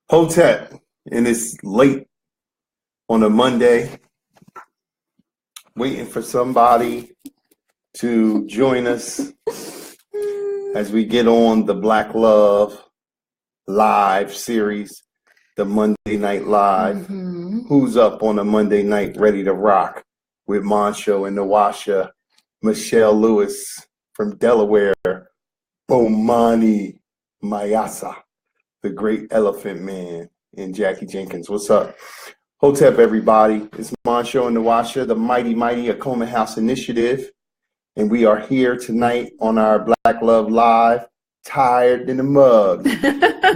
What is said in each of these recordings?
Hotep, and it's late on a Monday, waiting for somebody to join us as we get on the Black Love Live series, the Monday Night Live. Mm-hmm. Who's up on a Monday night ready to rock with Moncho and Nawasha, Michelle Lewis from Delaware, Bomani Mayasa, the great Elephant Man, and Jackie Jenkins. What's up? Hotep, everybody. It's Moncho and Nawasha, the mighty Acoma House Initiative. And we are here tonight on our Black Love Live, tired in the mug.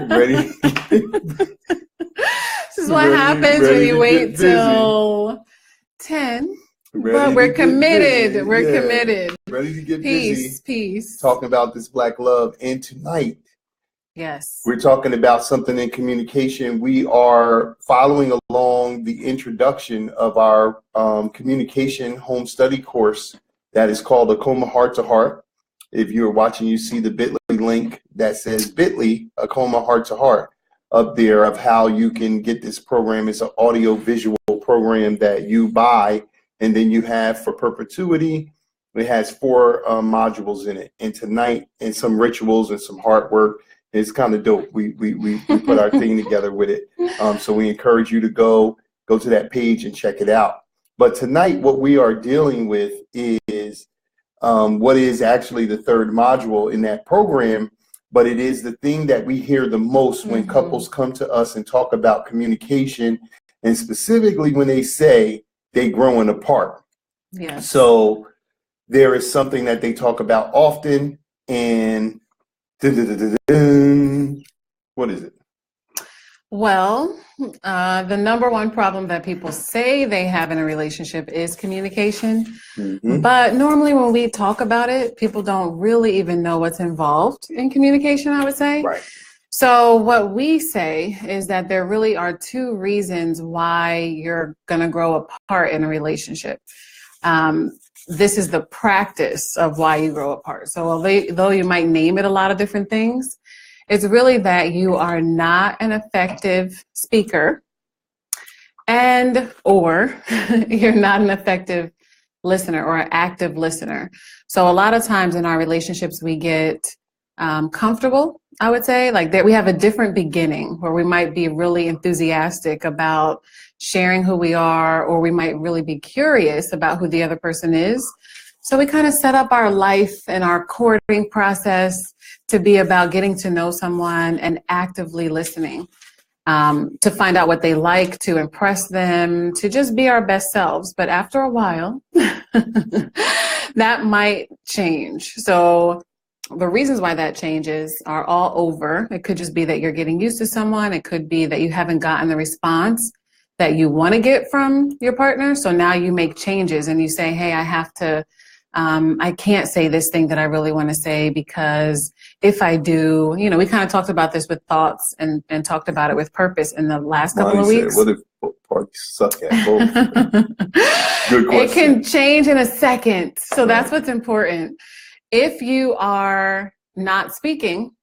Ready? This is what happens when you wait till 10. But we're committed. We're committed. Ready to get busy. Peace. Talking about this Black Love. And tonight, yes, we're talking about something in communication. We are following along the introduction of our communication home study course that is called Acoma Heart to Heart. If you're watching, you see the bit.ly link that says bit.ly Acoma Heart to Heart up there of how you can get this program. It's an audio visual program that you buy and then you have for perpetuity. It has 4 modules in it. And tonight, and some rituals and some hard work. It's kind of dope. We put our thing together with it. So we encourage you to go to that page and check it out. But tonight, what we are dealing with is what is actually the 3rd module in that program, but it is the thing that we hear the most when couples come to us and talk about communication, and specifically when they say they growing apart. Yeah. So there is something that they talk about often, and what is it? Well, the number one problem that people say they have in a relationship is communication. Mm-hmm. But normally when we talk about it, people don't really even know what's involved in communication, I would say. Right. So what we say is that there really are 2 reasons why you're going to grow apart in a relationship. This is the practice of why you grow apart. So although you might name it a lot of different things, it's really that you are not an effective speaker or you're not an effective listener or an active listener. So a lot of times in our relationships, we get comfortable, I would say, like that we have a different beginning where we might be really enthusiastic about sharing who we are, or we might really be curious about who the other person is. So we kind of set up our life and our courting process to be about getting to know someone and actively listening, to find out what they like, to impress them, to just be our best selves. But after a while, that might change. So the reasons why that changes are all over. It could just be that you're getting used to someone. It could be that you haven't gotten the response that you want to get from your partner. So now you make changes and you say, hey, I can't say this thing that I really want to say, because if I do, we kind of talked about this with thoughts and talked about it with purpose in the last couple of weeks. What if parties suck at both? Good question. It can change in a second. So that's what's important. If you are not speaking,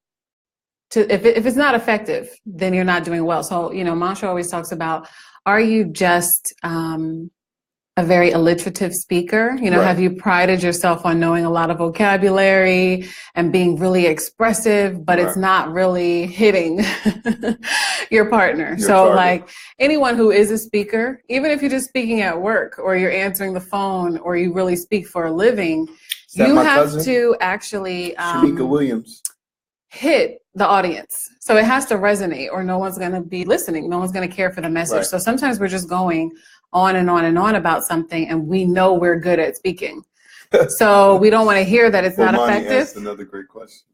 if it's not effective, then you're not doing well. So, Mantra always talks about, are you just a very alliterative speaker? Right. Have you prided yourself on knowing a lot of vocabulary and being really expressive, but it's not really hitting your partner? Like anyone who is a speaker, even if you're just speaking at work or you're answering the phone or you really speak for a living, you have to actually Shamika Williams hit the audience. So it has to resonate or no one's going to be listening. No one's going to care for the message. Right. So sometimes we're just going on and on and on about something and we know we're good at speaking. So we don't want to hear that it's not effective. That's another great question.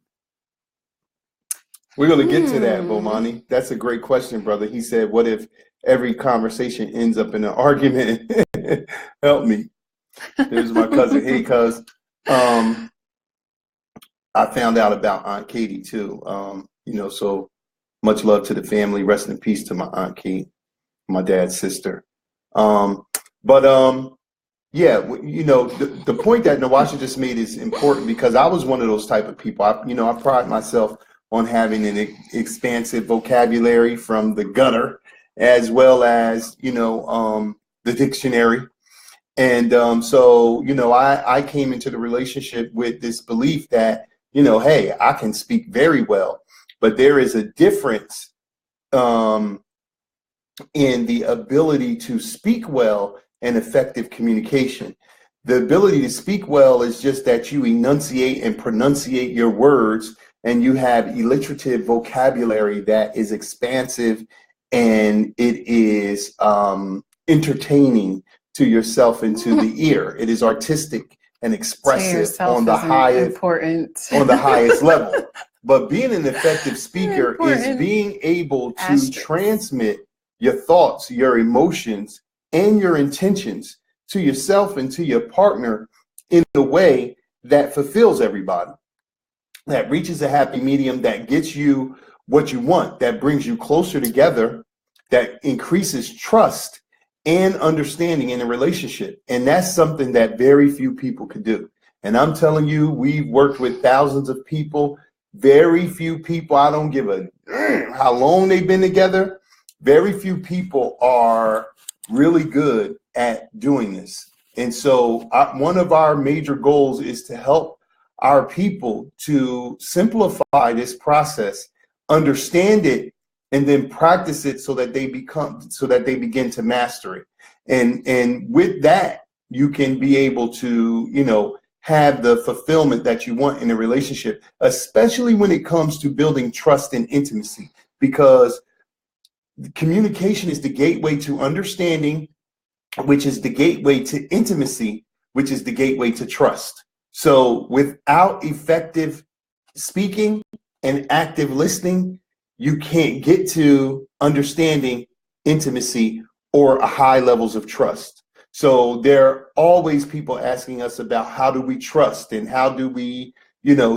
We're going to get to that, Bomani. That's a great question, brother. He said, what if every conversation ends up in an argument? Help me. There's my cousin. Hey, cuz. I found out about Aunt Katie too. So much love to the family. Rest in peace to my Aunt Kate, my dad's sister. Yeah, you know, the point that Nawasha just made is important because I was one of those type of people. I pride myself on having an expansive vocabulary from the gutter as well as, the dictionary. And so, I came into the relationship with this belief that, hey, I can speak very well, but there is a difference in the ability to speak well and effective communication. The ability to speak well is just that you enunciate and pronunciate your words and you have alliterative vocabulary that is expansive and it is entertaining to yourself and to the ear. It is artistic and expressive on the highest level. But being an effective speaker is being able to transmit your thoughts, your emotions, and your intentions to yourself and to your partner in a way that fulfills everybody, that reaches a happy medium, that gets you what you want, that brings you closer together, that increases trust and understanding in a relationship. And that's something that very few people could do. And I'm telling you, we've worked with thousands of people. Very few people, I don't give a how long they've been together, very few people are really good at doing this. And so one of our major goals is to help our people to simplify this process, understand it, and then practice it so that they begin to master it. And with that, you can be able to, have the fulfillment that you want in a relationship, especially when it comes to building trust and intimacy, because communication is the gateway to understanding, which is the gateway to intimacy, which is the gateway to trust. So without effective speaking and active listening, you can't get to understanding, intimacy, or high levels of trust. So there are always people asking us about how do we trust and how do we,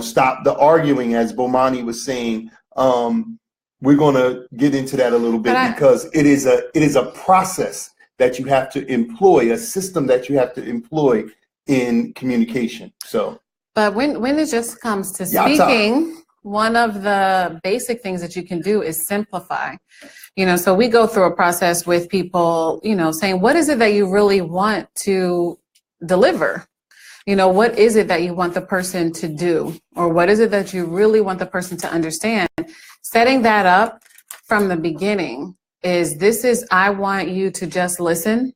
stop the arguing, as Bomani was saying. We're going to get into that a little bit because it is a process that you have to employ, a system that you have to employ in communication. So, but when it just comes to speaking, one of the basic things that you can do is simplify. So we go through a process with people, saying, what is it that you really want to deliver? What is it that you want the person to do? Or what is it that you really want the person to understand? Setting that up from the beginning I want you to just listen.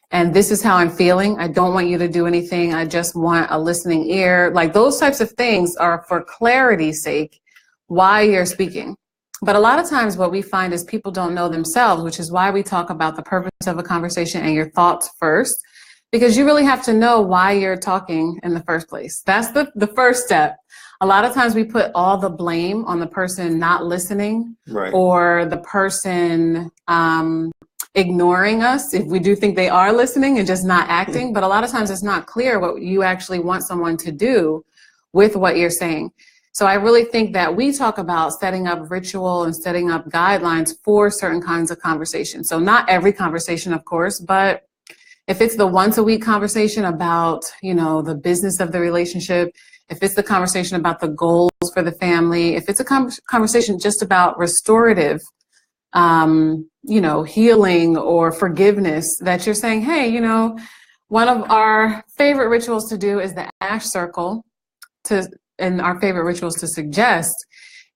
And this is how I'm feeling. I don't want you to do anything. I just want a listening ear. Like those types of things are for clarity's sake why you're speaking. But a lot of times what we find is people don't know themselves, which is why we talk about the purpose of a conversation and your thoughts first, because you really have to know why you're talking in the first place. That's the first step. A lot of times we put all the blame on the person not listening, right, or the person ignoring us if we do think they are listening and just not acting. But a lot of times it's not clear what you actually want someone to do with what you're saying. So I really think that we talk about setting up ritual and setting up guidelines for certain kinds of conversations. So not every conversation, of course, but if it's the once a week conversation about, the business of the relationship, if it's the conversation about the goals for the family, if it's a conversation just about restorative, healing or forgiveness, that you're saying, hey, one of our favorite rituals to do is the ash circle and our favorite rituals to suggest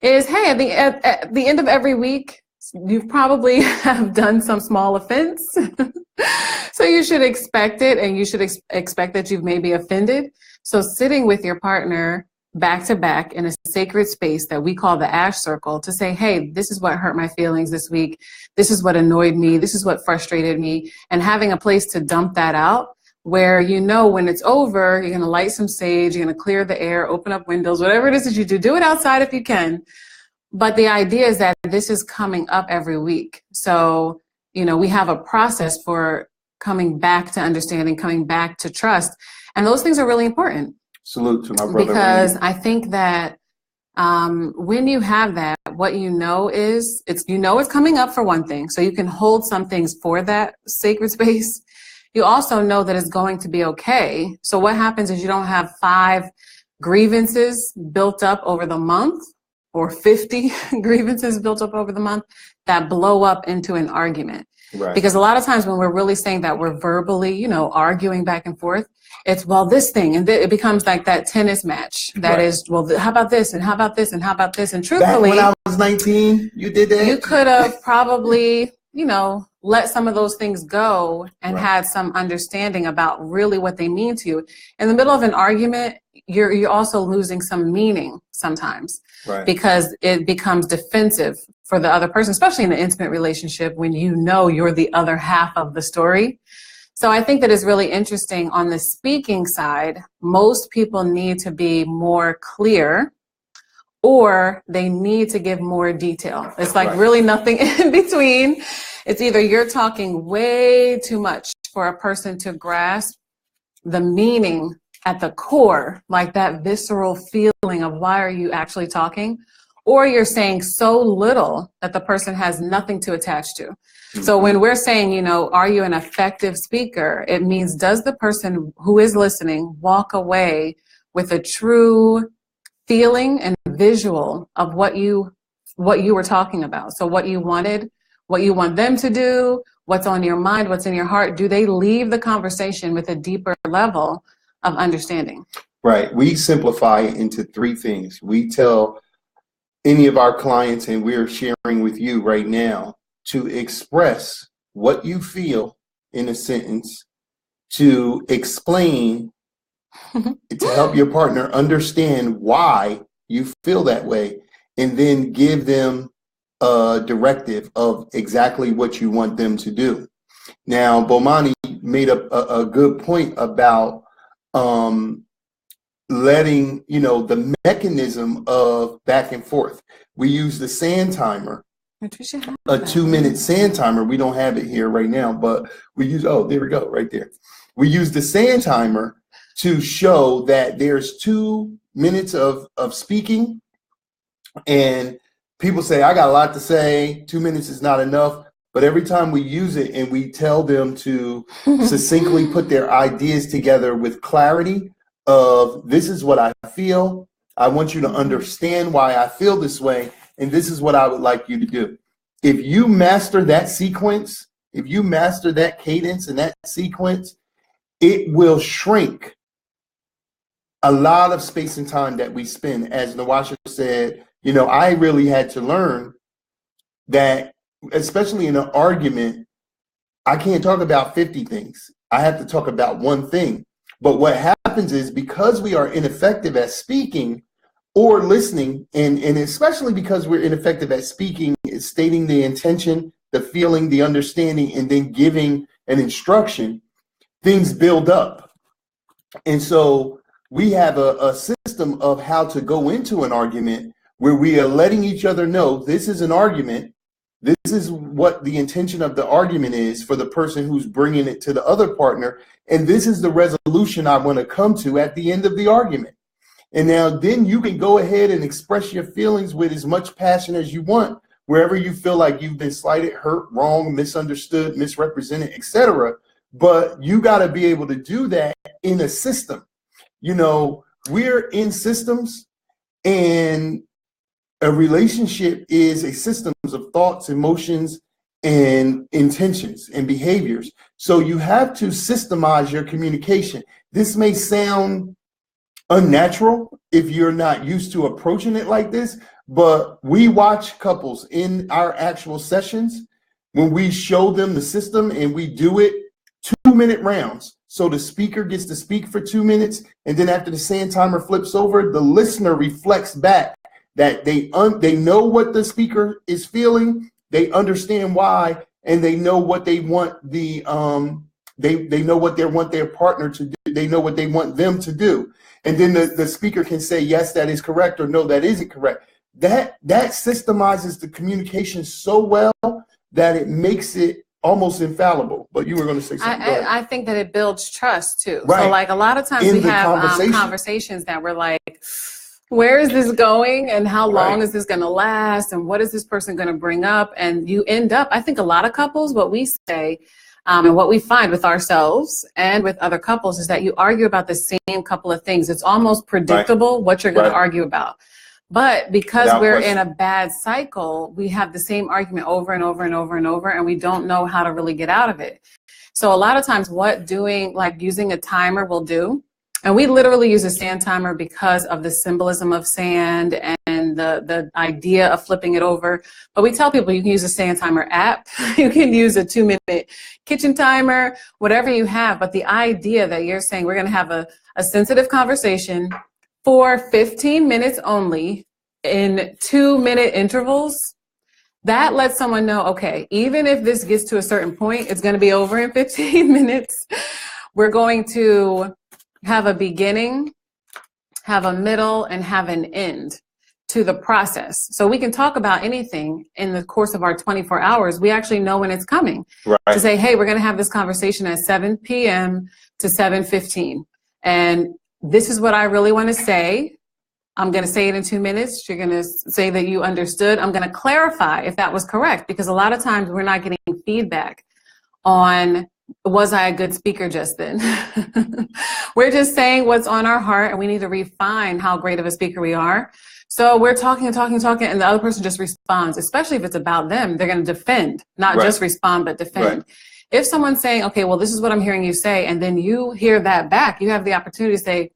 is, hey, at the end of every week, you probably have done some small offense. So you should expect it, and you should expect that you've maybe offended. So sitting with your partner back to back in a sacred space that we call the ash circle to say, hey, this is what hurt my feelings this week. This is what annoyed me. This is what frustrated me. And having a place to dump that out, where when it's over, you're going to light some sage, you're going to clear the air, open up windows, whatever it is that you do it outside if you can. But the idea is that this is coming up every week. So, we have a process for coming back to understanding, coming back to trust. And those things are really important. Salute to my brother. Because I think that when you have that, what is, it's coming up for one thing. So you can hold some things for that sacred space. you also know that it's going to be okay. So what happens is you don't have 5 grievances built up over the month or 50 grievances built up over the month that blow up into an argument. Right. Because a lot of times when we're really saying that we're verbally, you know, arguing back and forth, it's, well, this thing, and it becomes like that tennis match that Right. is, well, how about this, and how about this, and how about this, and Back truthfully, when I was 19, you did that? you could have probably, you know, let some of those things go and Right. had some understanding about really what they mean to you. In the middle of an argument, you're also losing some meaning sometimes, Right. because it becomes defensive for the other person, especially in an intimate relationship when you know you're the other half of the story. So I think that it's really interesting on the speaking side. Most people need to be more clear, or they need to give more detail. It's like Right. really nothing in between. It's either you're talking way too much for a person to grasp the meaning at the core, like that visceral feeling of why are you actually talking, or you're saying so little that the person has nothing to attach to. So when we're saying, you know, are you an effective speaker? It means, does the person who is listening walk away with a true feeling and visual of what you were talking about? So what you wanted, what you want them to do, what's on your mind, what's in your heart. Do they leave the conversation with a deeper level of understanding? Right. We simplify it into 3 things. We tell any of our clients, and we're sharing with you right now, to express what you feel in a sentence, to explain, to help your partner understand why you feel that way, and then give them a directive of exactly what you want them to do. Now, Bomani made a good point about letting, you know, the mechanism of back and forth. We use the sand timer, Which we should have a that. 2-minute sand timer. We don't have it here right now, but we use, oh, there we go, right there. We use the sand timer to show that there's 2 minutes of speaking, and people say, I got a lot to say, 2 minutes is not enough. But every time we use it and we tell them to succinctly put their ideas together with clarity of, this is what I feel, I want you to understand why I feel this way, and this is what I would like you to do. If you master that sequence, if you master that cadence and that sequence, it will shrink a lot of space and time that we spend. As Nawasha said, you know, I really had to learn that, especially in an argument, I can't talk about 50 things. I have to talk about one thing. But what happens is, because we are ineffective at speaking or listening, and especially because we're ineffective at speaking, is stating the intention, the feeling, the understanding, and then giving an instruction, things build up. And so we have a system of how to go into an argument where we are letting each other know, this is an argument. This is what the intention of the argument is for the person who's bringing it to the other partner. And this is the resolution I want to come to at the end of the argument. And now then you can go ahead and express your feelings with as much passion as you want, wherever you feel like you've been slighted, hurt, wrong, misunderstood, misrepresented, etc. But you got to be able to do that in a system. You know, we're in systems, and a relationship is a system of thoughts, emotions, and intentions and behaviors. So you have to systemize your communication. This may sound unnatural if you're not used to approaching it like this, but we watch couples in our actual sessions when we show them the system, and we do it 2-minute rounds. So the speaker gets to speak for 2 minutes, and then after the sand timer flips over, the listener reflects back that they know what the speaker is feeling, they understand why, and they know what they want they know what they want their partner to do, they know what they want them to do. And then the speaker can say, yes, that is correct, or no, that isn't correct. That systemizes the communication so well that it makes it almost infallible. But you were going to say something. I think that it builds trust too. Right. So like a lot of times In we the have conversations that we're like, where is this going, and how long is this going to last, and what is this person going to bring up? And you end up, I think a lot of couples, what we say, And what we find with ourselves and with other couples is that you argue about the same couple of things. It's almost predictable what you're going to argue about. But because we're in a bad cycle, we have the same argument over and over and over and over, and we don't know how to really get out of it. So a lot of times what using a timer will do, and we literally use a sand timer because of the symbolism of sand and the idea of flipping it over. But we tell people you can use a sand timer app, you can use a 2-minute kitchen timer, whatever you have. But the idea that you're saying we're going to have a sensitive conversation for 15 minutes only in 2-minute intervals, that lets someone know, okay, even if this gets to a certain point, it's going to be over in 15 minutes. We're going to have a beginning, have a middle, and have an end to the process. So we can talk about anything in the course of our 24 hours. We actually know when it's coming. To say, hey, we're going to have this conversation at 7 p.m. to 7:15. And this is what I really want to say. I'm going to say it in 2 minutes. You're going to say that you understood. I'm going to clarify if that was correct, because a lot of times we're not getting feedback on, was I a good speaker just then? We're just saying what's on our heart, and we need to refine how great of a speaker we are. So we're talking and talking and talking, and the other person just responds, especially if it's about them. They're going to defend, not just respond, but defend. If someone's saying, okay, well, this is what I'm hearing you say, and then you hear that back, you have the opportunity to say,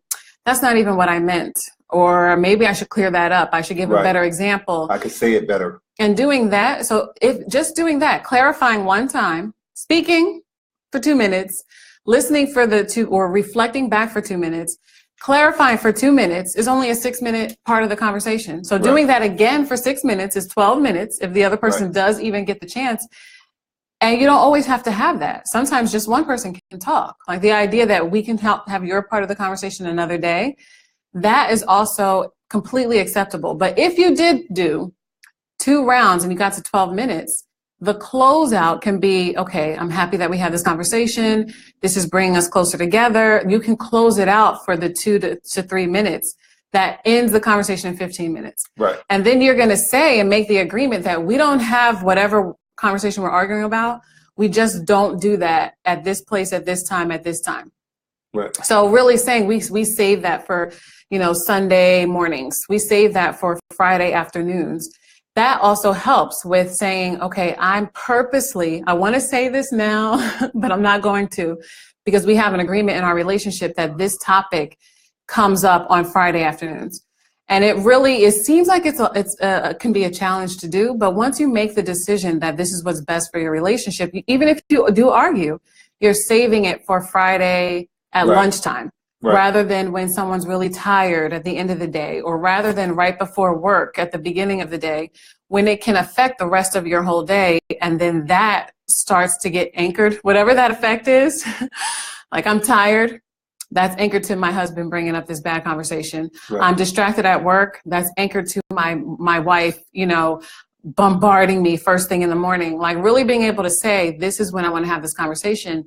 that's not even what I meant. Or maybe I should clear that up. I should give a better example. I could say it better. And doing that, so if just doing that, clarifying one time, speaking for 2 minutes, listening for or reflecting back for 2 minutes, clarifying for 2 minutes is only a 6-minute part of the conversation. So doing that again for 6 minutes is 12 minutes if the other person does even get the chance. And you don't always have to have that. Sometimes just one person can talk. Like the idea that we can help have your part of the conversation another day, that is also completely acceptable. But if you did do 2 rounds and you got to 12 minutes, the closeout can be, okay, I'm happy that we had this conversation. This is bringing us closer together. You can close it out for the 2 to 3 minutes. That ends the conversation in 15 minutes. And then you're going to say and make the agreement that we don't have whatever conversation we're arguing about. We just don't do that at this place, at this time, at this time. So really saying we save that for, Sunday mornings. We save that for Friday afternoons. That also helps with saying, okay, I want to say this now, but I'm not going to, because we have an agreement in our relationship that this topic comes up on Friday afternoons. And it seems like it can be a challenge to do, but once you make the decision that this is what's best for your relationship, even if you do argue, you're saving it for Friday at lunchtime, rather than when someone's really tired at the end of the day, or rather than right before work at the beginning of the day, when it can affect the rest of your whole day. And then that starts to get anchored, whatever that effect is. Like, I'm tired. That's anchored to my husband bringing up this bad conversation. I'm distracted at work. That's anchored to my wife, bombarding me first thing in the morning. Like, really being able to say, this is when I want to have this conversation,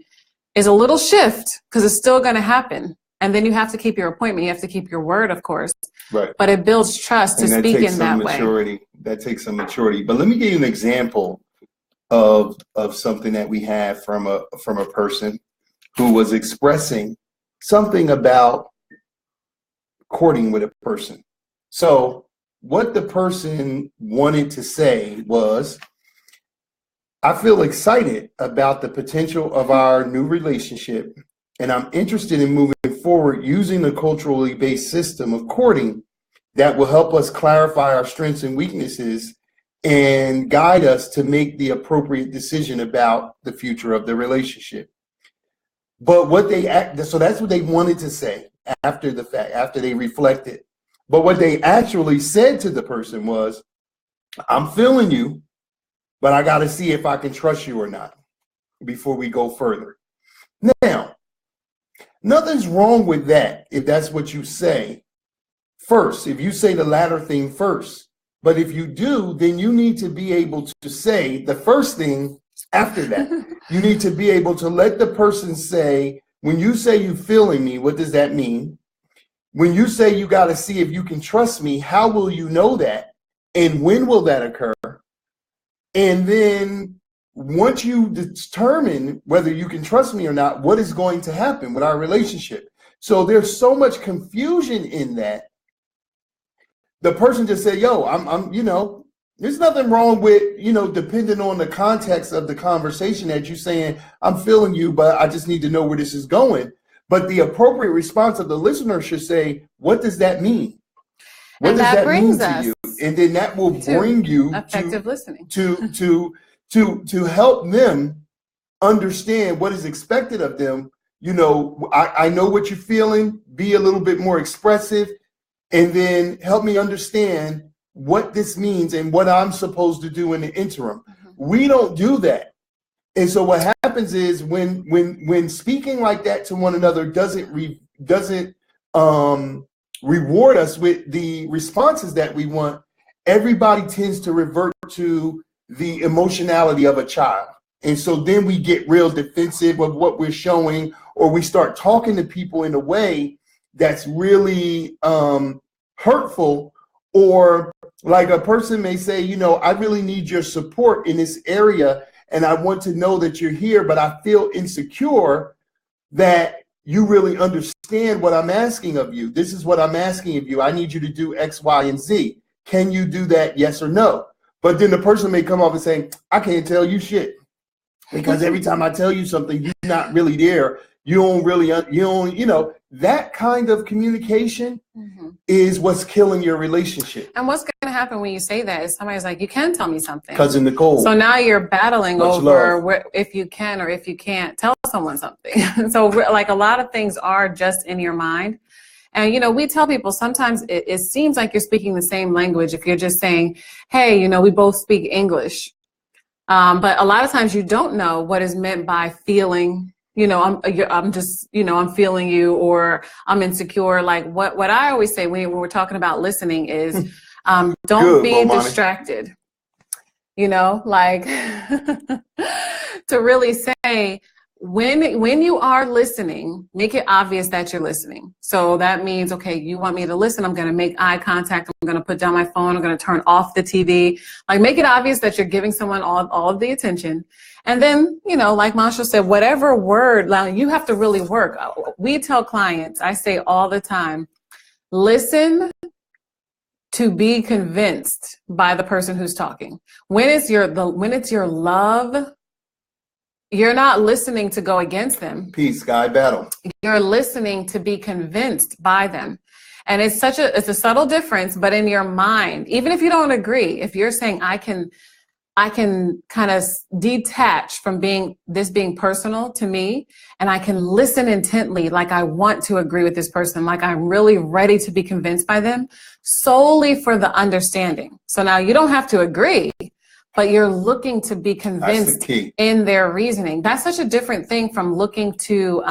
is a little shift, because it's still going to happen. And then you have to keep your appointment. You have to keep your word, of course. But it builds trust to speak in that way. That takes some maturity. But let me give you an example of something that we have from a person who was expressing something about courting with a person. So what the person wanted to say was, I feel excited about the potential of our new relationship, and I'm interested in moving forward using the culturally based system of courting that will help us clarify our strengths and weaknesses and guide us to make the appropriate decision about the future of the relationship. But so that's what they wanted to say after the fact, after they reflected. But what they actually said to the person was, I'm feeling you, but I got to see if I can trust you or not before we go further. Now, nothing's wrong with that if that's what you say first, if you say the latter thing first. But if you do, then you need to be able to say the first thing after that. You need to be able to let the person say, when you say you feeling me, what does that mean? When you say you got to see if you can trust me, how will you know that? And when will that occur? And then once you determine whether you can trust me or not, what is going to happen with our relationship? So there's so much confusion in that. The person just said, yo, I'm, there's nothing wrong with, depending on the context of the conversation that you're saying, I'm feeling you, but I just need to know where this is going. But the appropriate response of the listener should say, what does that mean? What does that mean to you? And then that will bring you effective listening to help them understand what is expected of them. I know what you're feeling, be a little bit more expressive, and then help me understand what this means and what I'm supposed to do in the interim. We don't do that. And so what happens is when speaking like that to one another doesn't reward us with the responses that we want, everybody tends to revert to the emotionality of a child. And so then we get real defensive of what we're showing, or we start talking to people in a way that's really hurtful, or like a person may say, I really need your support in this area, and I want to know that you're here, but I feel insecure that you really understand what I'm asking of you. This is what I'm asking of you. I need you to do X, Y, and Z. Can you do that? Yes or no? But then the person may come up and say, I can't tell you shit, because every time I tell you something, you're not really there. That kind of communication is what's killing your relationship. And what's going to happen when you say that is somebody's like, you can tell me something. Cousin Nicole. So now you're battling over if you can or if you can't tell someone something. So like a lot of things are just in your mind. And, we tell people sometimes it seems like you're speaking the same language if you're just saying, hey, we both speak English. But a lot of times you don't know what is meant by feeling, I'm just, I'm feeling you, or I'm insecure. Like what I always say when we're talking about listening is don't be distracted, like to really say, when you are listening, make it obvious that you're listening. So that means, okay, you want me to listen, I'm going to make eye contact, I'm going to put down my phone, I'm going to turn off the TV. Like, make it obvious that you're giving someone all of the attention. And then, like Masha said, whatever word, like, you have to really work. We tell clients, I say all the time, listen to be convinced by the person who's talking. When it's your love, you're not listening to go against them. Peace, guy, battle. You're listening to be convinced by them. And it's a subtle difference, but in your mind, even if you don't agree, if you're saying, I can kind of detach from being personal to me, and I can listen intently, like I want to agree with this person, like I'm really ready to be convinced by them, solely for the understanding. So now you don't have to agree, but you're looking to be convinced in their reasoning. That's such a different thing from looking to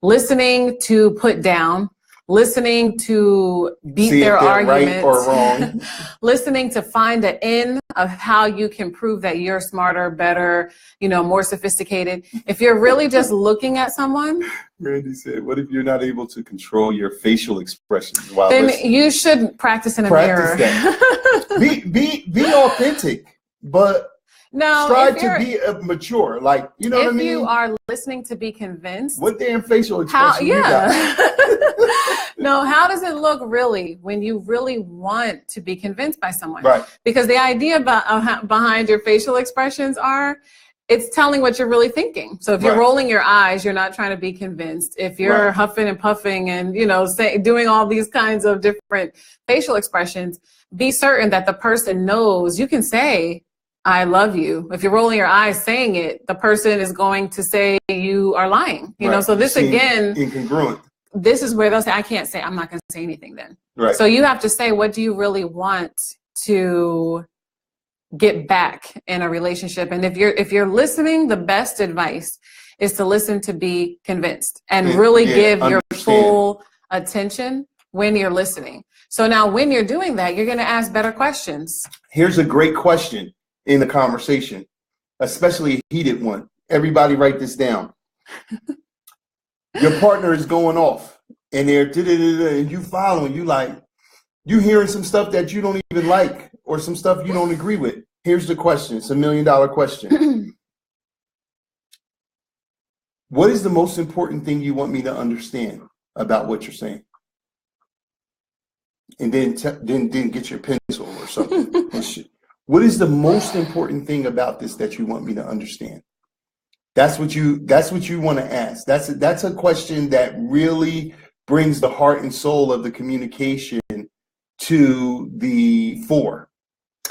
listening to put down, listening to beat their argument, right or wrong. listening to find the end of how you can prove that you're smarter, better, more sophisticated. If you're really just looking at someone. Randy said, what if you're not able to control your facial expressions while then listening? You should practice in a mirror. Be authentic, but strive to be mature. Like, what I mean? If you are listening to be convinced. What damn facial expression you got? No, how does it look really when you really want to be convinced by someone? Right. Because the idea behind your facial expressions it's telling what you're really thinking. So if you're rolling your eyes, you're not trying to be convinced. If you're huffing and puffing and, doing all these kinds of different facial expressions, be certain that the person knows. You can say, I love you. If you're rolling your eyes saying it, the person is going to say you are lying. So this again, incongruent. This is where they'll say, I can't say, I'm not going to say anything then. Right. So you have to say, what do you really want to get back in a relationship? And if you're listening, the best advice is to listen to be convinced and really give your full attention when you're listening. So now when you're doing that, you're going to ask better questions. Here's a great question in the conversation, especially a heated one. Everybody write this down. Your partner is going off and they're and you following, you hearing some stuff that you don't even like or some stuff you don't agree with. Here's the question. It's $1 million question. What is the most important thing you want me to understand about what you're saying? And then get your pencil or something. What is the most important thing about this that you want me to understand? That's what you want to ask. That's a question that really brings the heart and soul of the communication to the fore,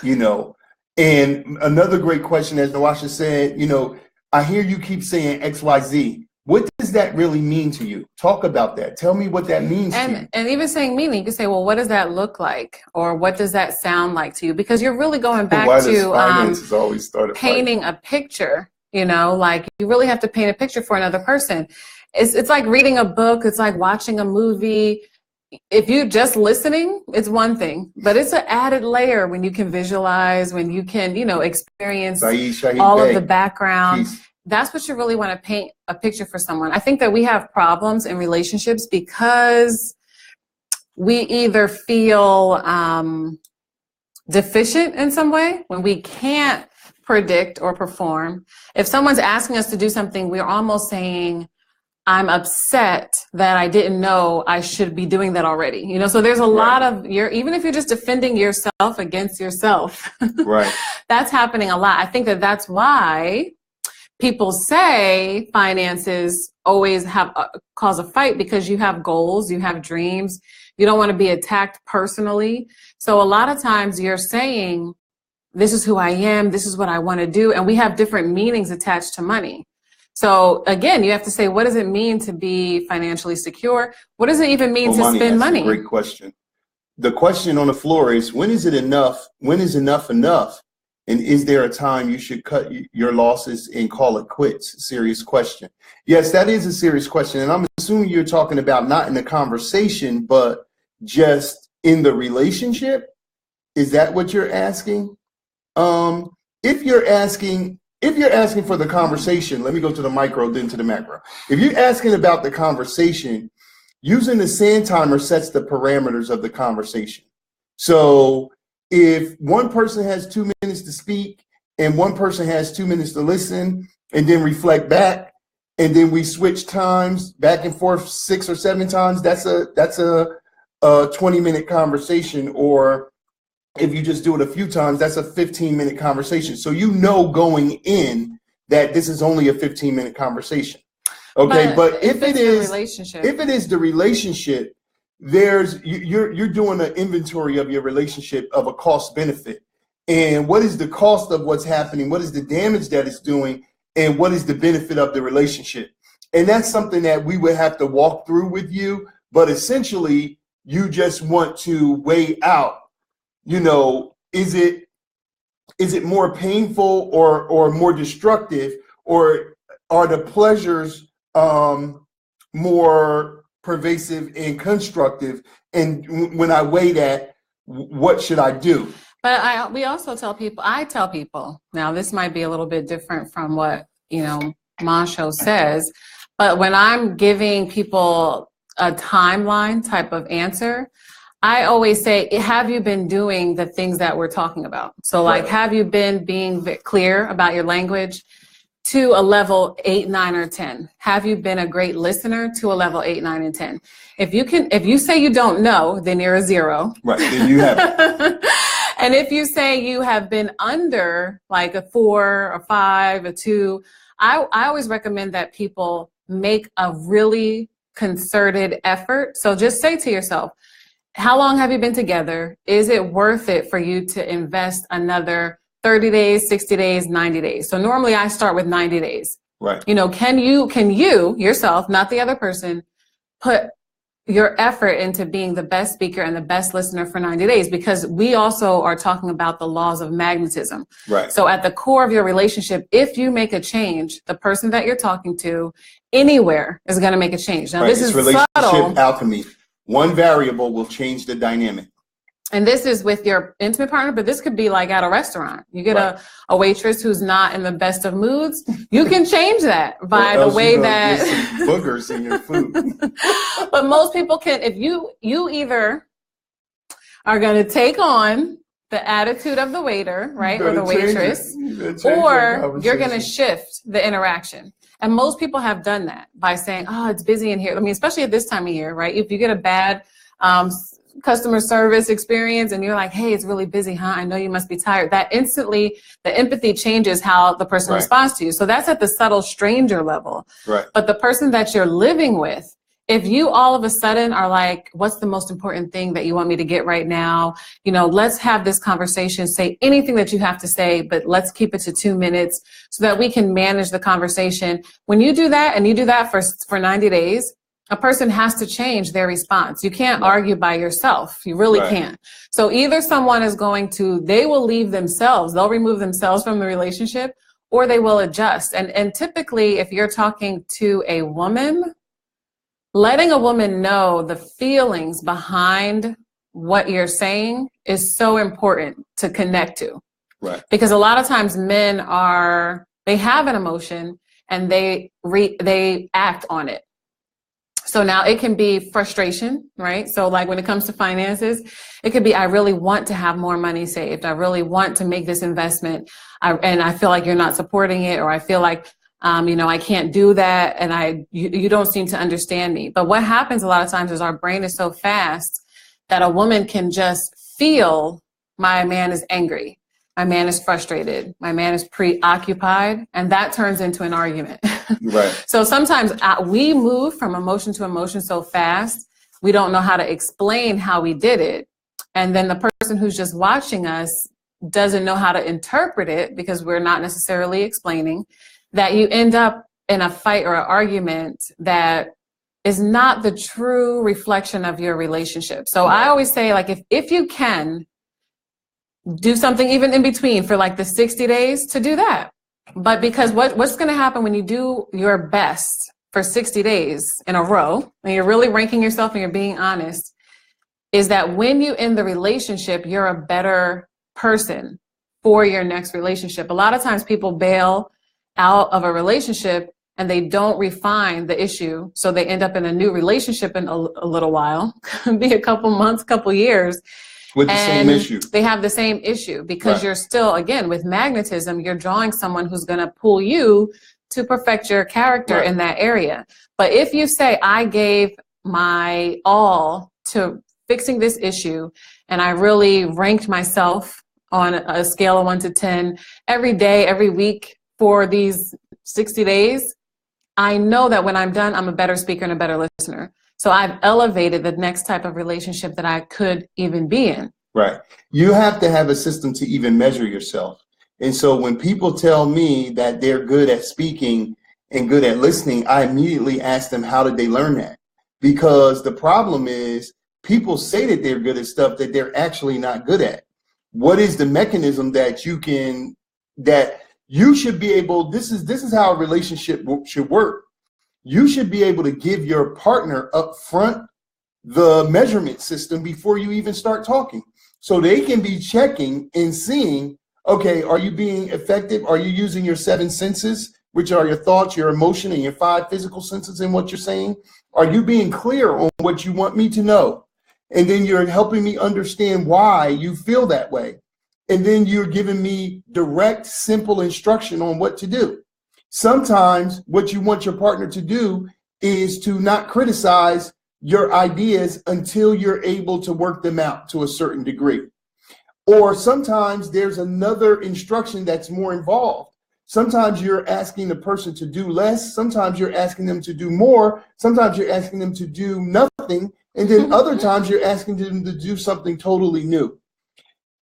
you know. And another great question, as Nawasha said, you know, I hear you keep saying XYZ. What does that really mean to you? Talk about that. Tell me what that means to you. And even saying meaning, you can say, well, what does that look like? Or what does that sound like to you? Because you're really going back to painting a picture, you know, like you really have to paint a picture for another person. It's like reading a book. It's like watching a movie. If you're just listening, it's one thing, but it's an added layer when you can visualize, when you can, you know, experience all of the background. Peace. That's what you really want to paint a picture for someone. I think that we have problems in relationships because we either feel deficient in some way when we can't predict or perform. If someone's asking us to do something, we're almost saying, I'm upset that I didn't know I should be doing that already. You know, so there's a lot of even if you're just defending yourself against yourself, right? That's happening a lot. I think that that's why people say finances always cause a fight, because you have goals, you have dreams, you don't want to be attacked personally. So a lot of times you're saying, this is who I am, this is what I want to do, and we have different meanings attached to money. So again, you have to say, what does it mean to be financially secure? What does it even mean to spend money? That's a great question. The question on the floor is, when is it enough? When is enough enough? And is there a time you should cut your losses and call it quits? Serious question. Yes, that is a serious question. And I'm assuming you're talking about not in the conversation, but just in the relationship. Is that what you're asking? If you're asking for the conversation, let me go to the micro, then to the macro. If you're asking about the conversation, using the sand timer sets the parameters of the conversation. So if one person has 2 minutes to speak and one person has 2 minutes to listen and then reflect back, and then we switch times back and forth 6 or 7 times, that's a 20-minute conversation. Or if you just do it a few times, that's a 15-minute conversation. So you know going in that this is only a 15-minute conversation. Okay, but if it is the relationship, you're doing an inventory of your relationship, of a cost benefit. And what is the cost of what's happening? What is the damage that it's doing? And what is the benefit of the relationship? And that's something that we would have to walk through with you. But essentially, you just want to weigh out, you know, is it more painful or more destructive, or are the pleasures more pervasive and constructive? And when I weigh that, what should I do? But we also tell people, I tell people, now this might be a little bit different from what, you know, Masho says, but when I'm giving people a timeline type of answer, I always say, have you been doing the things that we're talking about? So like, have you been being clear about your language to a level 8, 9, or 10? Have you been a great listener to a level 8, 9, and 10? If you say you don't know, then you're a 0. Right, then you have. And if you say you have been under like a 4, a 5, a 2, I always recommend that people make a really concerted effort. So just say to yourself, how long have you been together? Is it worth it for you to invest another 30 days, 60 days, 90 days? So normally I start with 90 days. Right. You know, can you yourself, not the other person, put your effort into being the best speaker and the best listener for 90 days? Because we also are talking about the laws of magnetism. Right. So at the core of your relationship, if you make a change, the person that you're talking to anywhere is going to make a change. Now, this is relationship subtle. Alchemy. One variable will change the dynamic. And this is with your intimate partner, but this could be like at a restaurant. You get a waitress who's not in the best of moods. You can change that by the way that boogers in your food. But most people can, if you either are going to take on the attitude of the waiter, right, You or the gotta change waitress, it. You gotta change or that you're going to conversation. shift the interaction. And most people have done that by saying, oh, it's busy in here. I mean, especially at this time of year, right? If you get a bad customer service experience and you're like, hey, it's really busy, huh? I know you must be tired. That instantly, the empathy changes how the person Right. responds to you. So that's at the subtle stranger level. Right. But the person that you're living with, if you all of a sudden are like, what's the most important thing that you want me to get right now? You know, let's have this conversation, say anything that you have to say, but let's keep it to 2 minutes so that we can manage the conversation. When you do that and you do that for 90 days, a person has to change their response. You can't argue by yourself. You really can't. So either someone is going to, they will leave themselves, they'll remove themselves from the relationship, or they will adjust. And typically, if you're talking to a woman, letting a woman know the feelings behind what you're saying is so important to connect to. Right. Because a lot of times men they have an emotion and they act on it. So now it can be frustration, right? So like when it comes to finances, it could be, I really want to have more money saved. I really want to make this investment. And I feel like you're not supporting it, or I feel like, I can't do that, and you don't seem to understand me. But what happens a lot of times is our brain is so fast that a woman can just feel, my man is angry, my man is frustrated, my man is preoccupied, and that turns into an argument. Right. So sometimes we move from emotion to emotion so fast, we don't know how to explain how we did it. And then the person who's just watching us doesn't know how to interpret it because we're not necessarily explaining, that you end up in a fight or an argument that is not the true reflection of your relationship. So I always say, like, if you can do something even in between for like the 60 days, to do that. But because what's going to happen when you do your best for 60 days in a row, and you're really ranking yourself and you're being honest, is that when you end the relationship, you're a better person for your next relationship. A lot of times people bail out of a relationship and they don't refine the issue. So they end up in a new relationship in a little while, could be a couple months, couple years. With the same issue. They have the same issue because you're still, again, with magnetism, you're drawing someone who's going to pull you to perfect your character in that area. But if you say, I gave my all to fixing this issue, and I really ranked myself on a scale of 1 to 10 every day, every week, for these 60 days, I know that when I'm done, I'm a better speaker and a better listener. So I've elevated the next type of relationship that I could even be in. Right. You have to have a system to even measure yourself. And so when people tell me that they're good at speaking and good at listening, I immediately ask them, how did they learn that? Because the problem is people say that they're good at stuff that they're actually not good at. What is the mechanism that you should be able, this is how a relationship should work. You should be able to give your partner up front the measurement system before you even start talking. So they can be checking and seeing, okay, are you being effective? Are you using your 7 senses, which are your thoughts, your emotion, and your 5 physical senses in what you're saying? Are you being clear on what you want me to know? And then you're helping me understand why you feel that way. And then you're giving me direct, simple instruction on what to do. Sometimes what you want your partner to do is to not criticize your ideas until you're able to work them out to a certain degree. Or sometimes there's another instruction that's more involved. Sometimes you're asking the person to do less. Sometimes you're asking them to do more. Sometimes you're asking them to do nothing. And then other times you're asking them to do something totally new.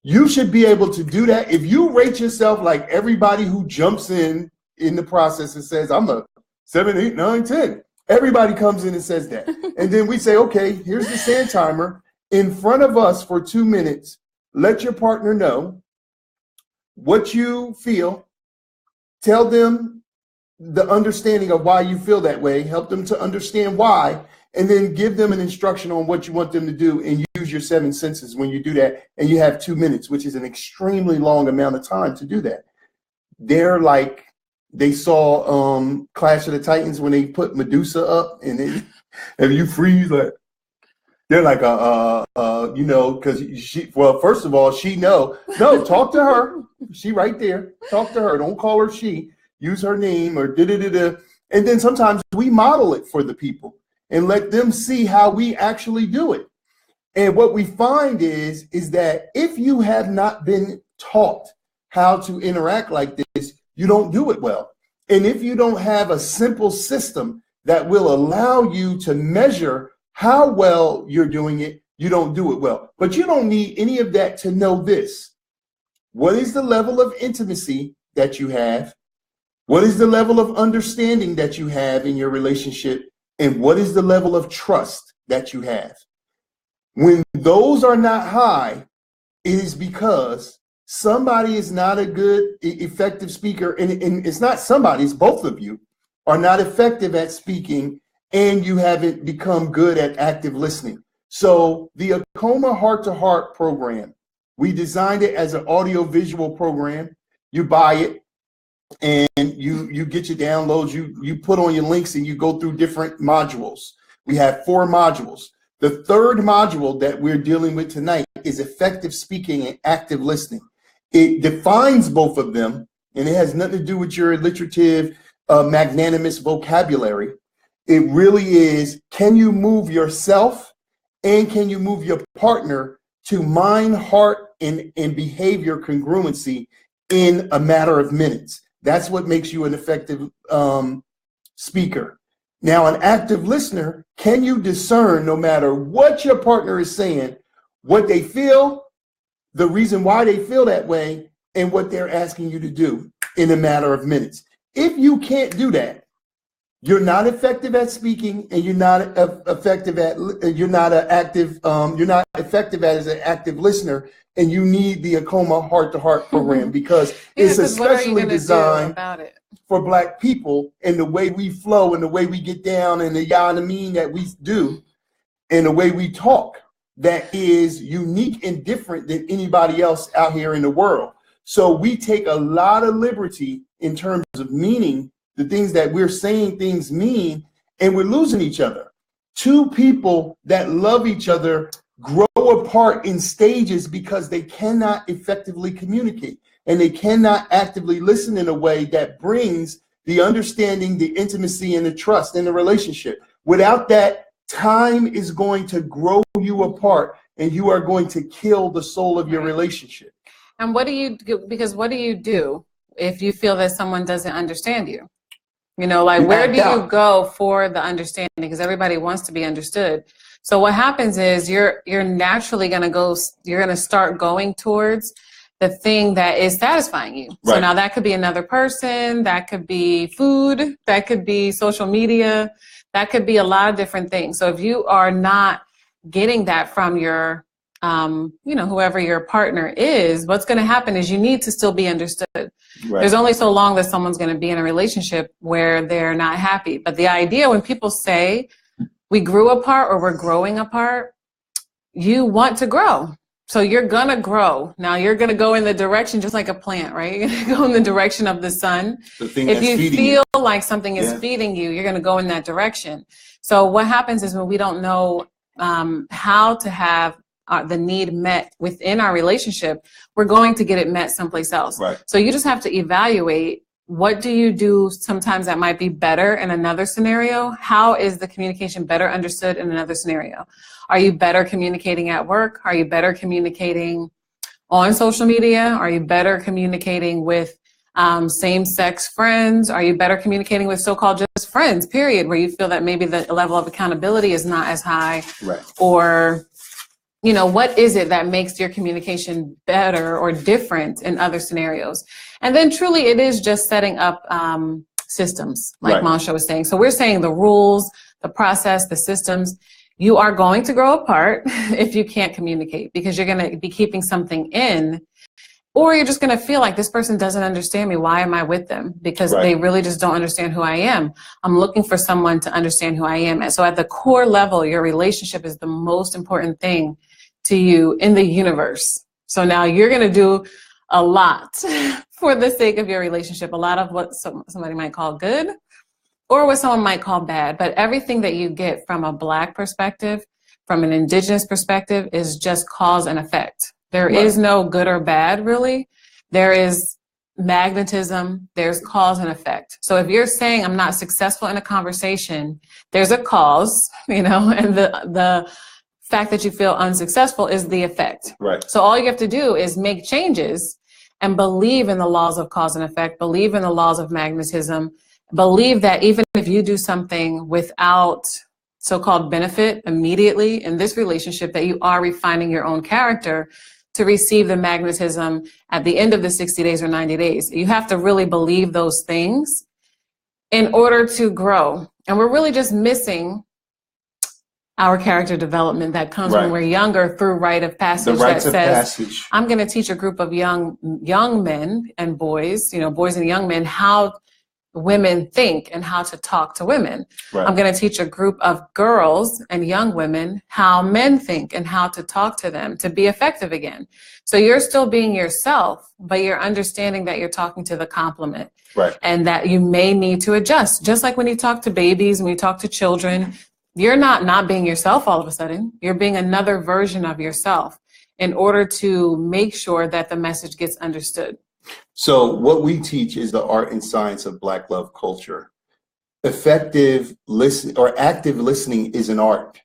You should be able to do that. If you rate yourself like everybody who jumps in the process and says, I'm a 7, 8, 9, 10. Everybody comes in and says that. And then we say, okay, here's the sand timer in front of us for 2 minutes. Let your partner know what you feel. Tell them the understanding of why you feel that way. Help them to understand why. And then give them an instruction on what you want them to do, and use your 7 senses when you do that. And you have 2 minutes, which is an extremely long amount of time to do that. They're like, they saw Clash of the Titans when they put Medusa up, and if you freeze, like, They're like, you know, because well, first of all, no, talk to her. She right there. Talk to her. Don't call her she. Use her name or da-da-da-da. And then sometimes we model it for the people and let them see how we actually do it. And what we find is that if you have not been taught how to interact like this, you don't do it well. And if you don't have a simple system that will allow you to measure how well you're doing it, you don't do it well. But you don't need any of that to know this. What is the level of intimacy that you have? What is the level of understanding that you have in your relationship? And what is the level of trust that you have? When those are not high, it is because somebody is not a good, effective speaker. And it's not somebody, it's both of you are not effective at speaking, and you haven't become good at active listening. So the Akoma Heart to Heart program, we designed it as an audio-visual program. You buy it and you get your downloads, you put on your links and you go through different modules. We have 4 modules. The third module that we're dealing with tonight is effective speaking and active listening. It defines both of them, and it has nothing to do with your alliterative, magnanimous vocabulary. It really is, can you move yourself and can you move your partner to mind, heart, and behavior congruency in a matter of minutes? That's what makes you an effective speaker. Now, an active listener, can you discern, no matter what your partner is saying, what they feel, the reason why they feel that way, and what they're asking you to do in a matter of minutes? If you can't do that, you're not effective at speaking, and you're not effective at as an active listener, and you need the Akoma Heart to Heart program because it's especially designed for Black people, and the way we flow and the way we get down and the mean that we do and the way we talk that is unique and different than anybody else out here in the world. So we take a lot of liberty in terms of meaning the things that we're saying things mean, and we're losing each other. 2 people that love each other grow apart in stages because they cannot effectively communicate and they cannot actively listen in a way that brings the understanding, the intimacy, and the trust in the relationship. Without that, time is going to grow you apart and you are going to kill the soul of your relationship. And what do you do? Because what do you do if you feel that someone doesn't understand you? You know, like, where do you go for the understanding? Because everybody wants to be understood. So what happens is you're naturally going to start going towards the thing that is satisfying you. Right. So now that could be another person, that could be food, that could be social media, that could be a lot of different things. So if you are not getting that from your whoever your partner is, what's going to happen is you need to still be understood. Right. There's only so long that someone's going to be in a relationship where they're not happy. But the idea when people say we grew apart or we're growing apart, you want to grow. So you're going to grow. Now you're going to go in the direction, just like a plant, right? You're going to go in the direction of the sun. If you feel like something is feeding you, you're going to go in that direction. So what happens is when we don't know how to have the need met within our relationship, we're going to get it met someplace else. Right. So you just have to evaluate, what do you do sometimes that might be better in another scenario? How is the communication better understood in another scenario? Are you better communicating at work? Are you better communicating on social media? Are you better communicating with same-sex friends? Are you better communicating with so-called just friends, period, where you feel that maybe the level of accountability is not as high? Right. Or what is it that makes your communication better or different in other scenarios? And then truly it is just setting up systems, like Mansha was saying. So we're saying the rules, the process, the systems. You are going to grow apart if you can't communicate, because you're going to be keeping something in, or you're just going to feel like this person doesn't understand me. Why am I with them? Because they really just don't understand who I am. I'm looking for someone to understand who I am. And so at the core level, your relationship is the most important thing to you in the universe. So now you're going to do a lot for the sake of your relationship, a lot of what somebody might call good or what someone might call bad. But everything that you get from a Black perspective, from an indigenous perspective is just cause and effect. There Right. is no good or bad, really. There is magnetism, there's cause and effect. So if you're saying I'm not successful in a conversation, there's a cause, and the fact that you feel unsuccessful is the effect. Right. So all you have to do is make changes and believe in the laws of cause and effect, believe in the laws of magnetism, believe that even if you do something without so-called benefit immediately in this relationship, that you are refining your own character to receive the magnetism at the end of the 60 days or 90 days. You have to really believe those things in order to grow. And we're really just missing our character development that comes Right. when we're younger through rite of passage. The rites that of says, passage. I'm going to teach a group of young men and boys, boys and young men, how women think and how to talk to women. Right. I'm going to teach a group of girls and young women how men think and how to talk to them to be effective again. So you're still being yourself, but you're understanding that you're talking to the complement. Right. And that you may need to adjust. Just like when you talk to babies, when you talk to children, you're not being yourself all of a sudden. You're being another version of yourself in order to make sure that the message gets understood. So what we teach is the art and science of Black love culture. Effective listen or active listening is an art.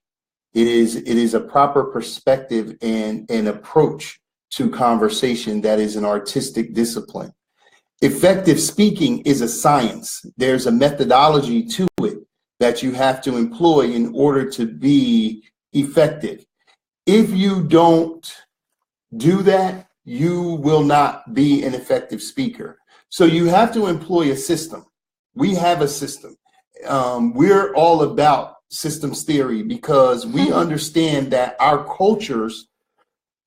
It is a proper perspective and an approach to conversation that is an artistic discipline. Effective speaking is a science. There's a methodology to it that you have to employ in order to be effective. If you don't do that, you will not be an effective speaker. So you have to employ a system. We have a system. We're all about systems theory because we understand that our cultures,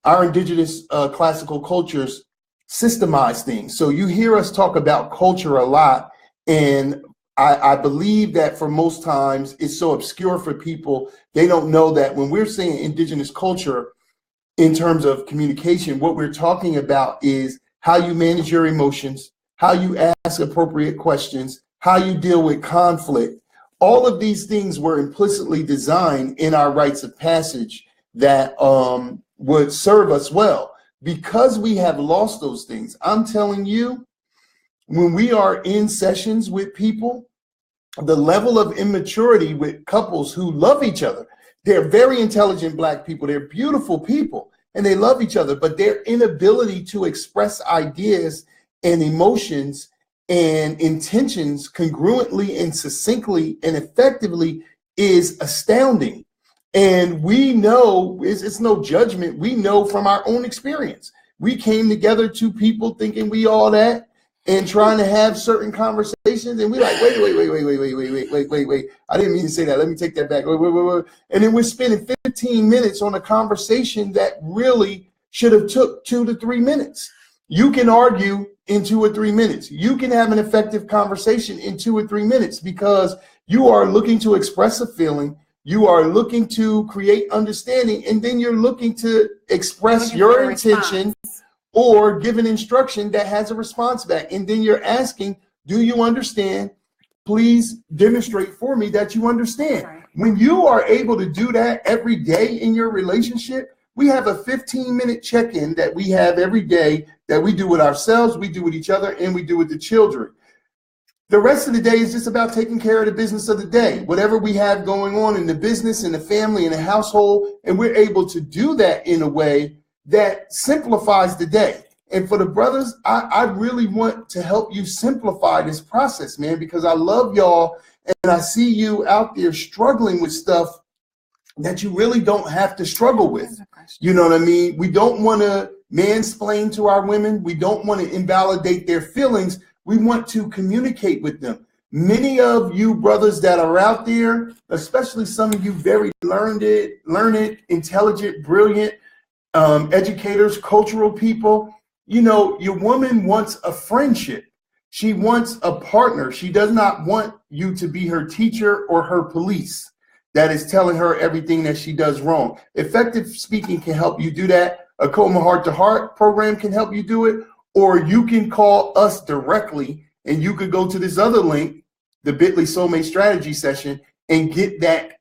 our indigenous classical cultures, systemize things. So you hear us talk about culture a lot, and I believe that for most times it's so obscure for people, they don't know that when we're saying indigenous culture in terms of communication, what we're talking about is how you manage your emotions, how you ask appropriate questions, how you deal with conflict. All of these things were implicitly designed in our rites of passage that would serve us well. Because we have lost those things, I'm telling you, when we are in sessions with people, the level of immaturity with couples who love each other, they're very intelligent Black people, they're beautiful people, and they love each other, but their inability to express ideas and emotions and intentions congruently and succinctly and effectively is astounding. And we know, it's no judgment, we know from our own experience. We came together, two people thinking we all that and trying to have certain conversations, and we're like, wait. I didn't mean to say that. Let me take that back. Wait. And then we're spending 15 minutes on a conversation that really should have took 2 to 3 minutes. You can argue in 2 or 3 minutes. You can have an effective conversation in 2 or 3 minutes because you are looking to express a feeling. You are looking to create understanding, and then you're looking to express your intention or give an instruction that has a response back. And then you're asking, do you understand? Please demonstrate for me that you understand. Right. When you are able to do that every day in your relationship, we have a 15-minute check-in that we have every day that we do with ourselves, we do with each other, and we do with the children. The rest of the day is just about taking care of the business of the day, whatever we have going on in the business, in the family, in the household, and we're able to do that in a way that simplifies the day. And for the brothers, I really want to help you simplify this process, man, because I love y'all and I see you out there struggling with stuff that you really don't have to struggle with. You know what I mean? We don't want to mansplain to our women. We don't want to invalidate their feelings. We want to communicate with them. Many of you brothers that are out there, especially some of you very learned, intelligent, brilliant, educators, cultural people, you know, your woman wants a friendship. She wants a partner. She does not want you to be her teacher or her police that is telling her everything that she does wrong. Effective speaking can help you do that. A Coma Heart to Heart program can help you do it, or you can call us directly and you could go to this other link, the Bitly Soulmate Strategy session, and get that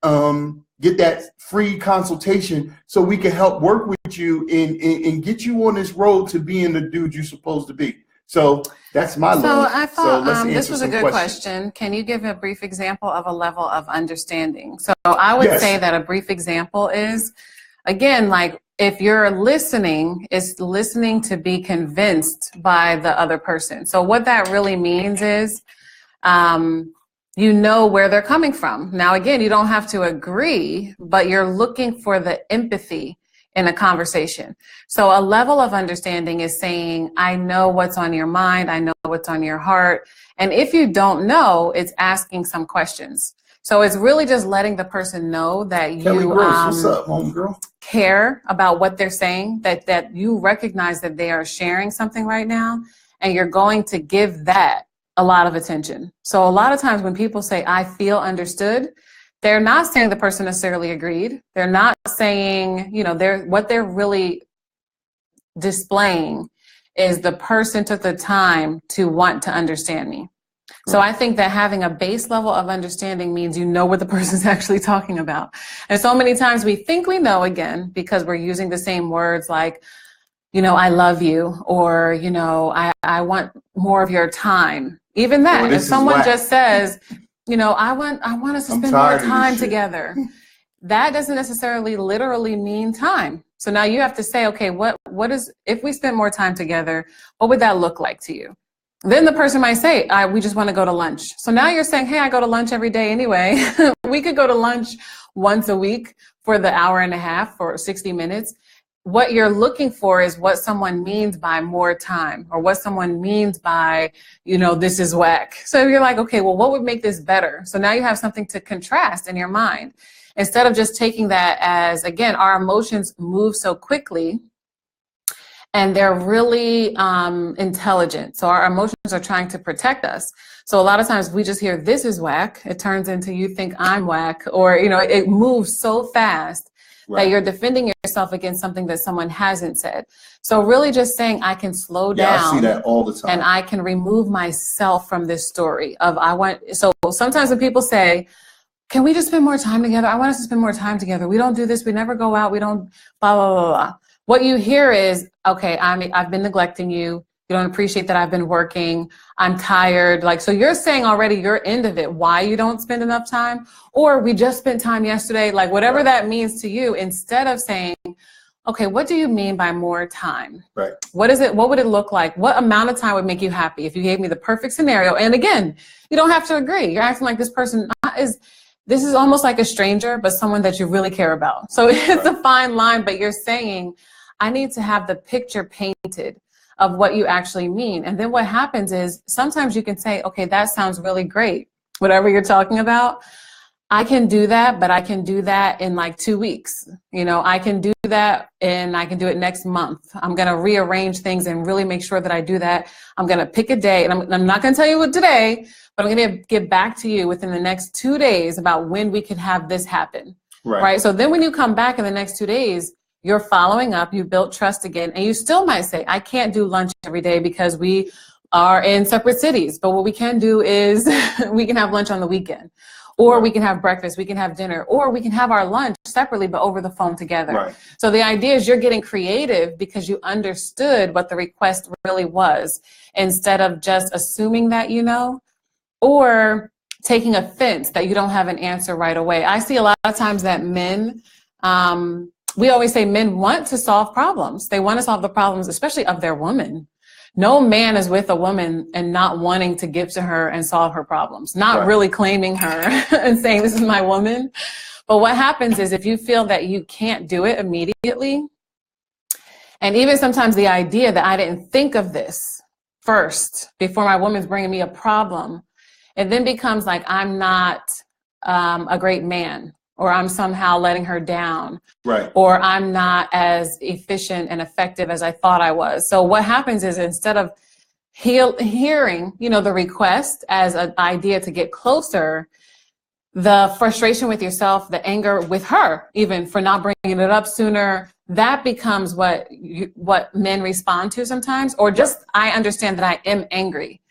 get that free consultation so we can help work with you and get you on this road to being the dude you're supposed to be. So that's my So I thought this was a good questions. question. Can you give a brief example of a level of understanding? So I would Yes. say that a brief example is, again, like if you're listening, it's listening to be convinced by the other person. So what that really means is, you know where they're coming from. Now, again, you don't have to agree, but you're looking for the empathy in a conversation. So a level of understanding is saying, I know what's on your mind. I know what's on your heart. And if you don't know, it's asking some questions. So it's really just letting the person know that Kelly you Gross, what's up, homegirl? care about what they're saying, that you recognize that they are sharing something right now, and you're going to give that a lot of attention. So a lot of times when people say, I feel understood, they're not saying the person necessarily agreed. They're not saying, you know, what they're really displaying is the person took the time to want to understand me. So I think that having a base level of understanding means you know what the person's actually talking about. And so many times we think we know, again, because we're using the same words like, you know, I love you, or, you know, I want more of your time. Even that, if someone just says, you know, I want us to spend more time together, that doesn't necessarily literally mean time. So now you have to say, okay, what is, if we spend more time together, what would that look like to you? Then the person might say, we just want to go to lunch. So now you're saying, hey, I go to lunch every day anyway. We could go to lunch once a week for the hour and a half or 60 minutes. What you're looking for is what someone means by more time, or what someone means by, you know, this is whack. So you're like, okay, well, what would make this better? So now you have something to contrast in your mind. Instead of just taking that as, again, our emotions move so quickly and they're really intelligent. So our emotions are trying to protect us. So a lot of times we just hear this is whack. It turns into you think I'm whack, or, you know, it moves so fast. Right. That you're defending yourself against something that someone hasn't said. So really just saying I can slow down. I see that all the time. And I can remove myself from this story of so sometimes when people say, can we just spend more time together? I want us to spend more time together. We don't do this. We never go out. We don't blah, blah, blah, blah. What you hear is, okay, I've been neglecting you. You don't appreciate that I've been working. I'm tired. Like, so you're saying already your end of it, why you don't spend enough time, or we just spent time yesterday, like whatever that means to you, instead of saying, okay, what do you mean by more time? Right. What is it? What would it look like? What amount of time would make you happy if you gave me the perfect scenario? And again, you don't have to agree. You're acting like this person this is almost like a stranger, but someone that you really care about. So it's a fine line, but you're saying, I need to have the picture painted of what you actually mean. And then what happens is sometimes you can say, okay, that sounds really great. Whatever you're talking about, I can do that, but I can do that in like 2 weeks. You know, I can do that and I can do it next month. I'm going to rearrange things and really make sure that I do that. I'm going to pick a day, and I'm not going to tell you what today, but I'm going to get back to you within the next 2 days about when we could have this happen. Right. So then when you come back in the next 2 days, you're following up, you built trust again, and you still might say, I can't do lunch every day because we are in separate cities. But what we can do is we can have lunch on the weekend, or we can have breakfast, we can have dinner, or we can have our lunch separately, but over the phone together. Right. So the idea is you're getting creative because you understood what the request really was, instead of just assuming that you know, or taking offense that you don't have an answer right away. I see a lot of times that men, we always say men want to solve problems. They want to solve the problems, especially of their woman. No man is with a woman and not wanting to give to her and solve her problems, not really claiming her and saying, this is my woman. But what happens is if you feel that you can't do it immediately, and even sometimes the idea that I didn't think of this first before my woman's bringing me a problem, it then becomes like I'm not a great man, or I'm somehow letting her down, or I'm not as efficient and effective as I thought I was. So what happens is instead of hearing, you know, the request as an idea to get closer, the frustration with yourself, the anger with her, even for not bringing it up sooner, that becomes what men respond to sometimes. Or just, I understand that I am angry.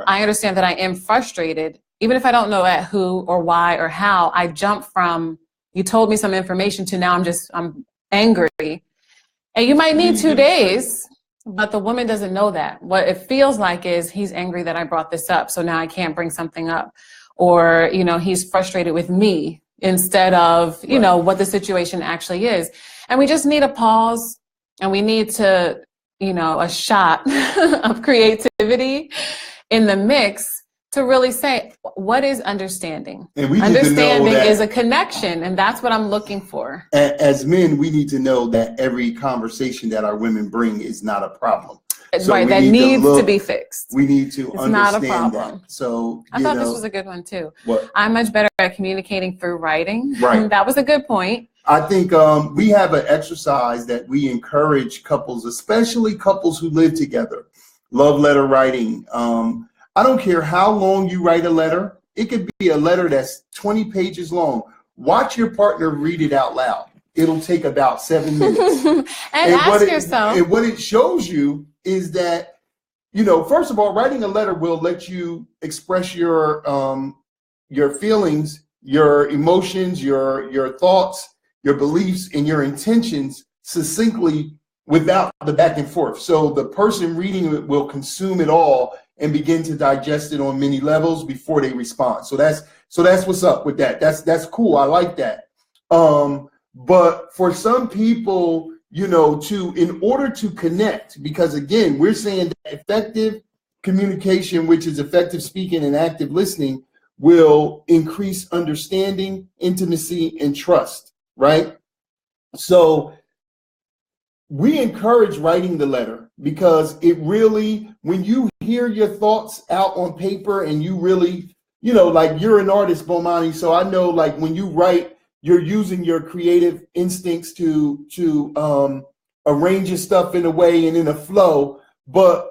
I understand that I am frustrated. Even if I don't know at who or why or how, I jump from you told me some information to now I'm angry. And you might need 2 days, but the woman doesn't know that. What it feels like is he's angry that I brought this up, so now I can't bring something up. Or, he's frustrated with me instead of, what the situation actually is. And we just need a pause, and we need to, a shot of creativity in the mix to really say, what is understanding? And we understanding is a connection, and that's what I'm looking for. As men, we need to know that every conversation that our women bring is not a problem. So right, that needs to be fixed. We need to understand not a problem. That. So I thought this was a good one too. What? I'm much better at communicating through writing. Right. That was a good point. I think we have an exercise that we encourage couples, especially couples who live together, love letter writing. I don't care how long you write a letter. It could be a letter that's 20 pages long. Watch your partner read it out loud. It'll take about 7 minutes. and ask yourself. And what it shows you is that, first of all, writing a letter will let you express your feelings, your emotions, your thoughts, your beliefs, and your intentions succinctly without the back and forth. So the person reading it will consume it all and begin to digest it on many levels before they respond. So that's what's up with that. That's cool. I like that. But for some people, in order to connect, because again, we're saying that effective communication, which is effective speaking and active listening, will increase understanding, intimacy, and trust, right? So we encourage writing the letter because it really, when you hear your thoughts out on paper and you really, like you're an artist, Bomani, so I know like when you write, you're using your creative instincts to arrange your stuff in a way and in a flow. But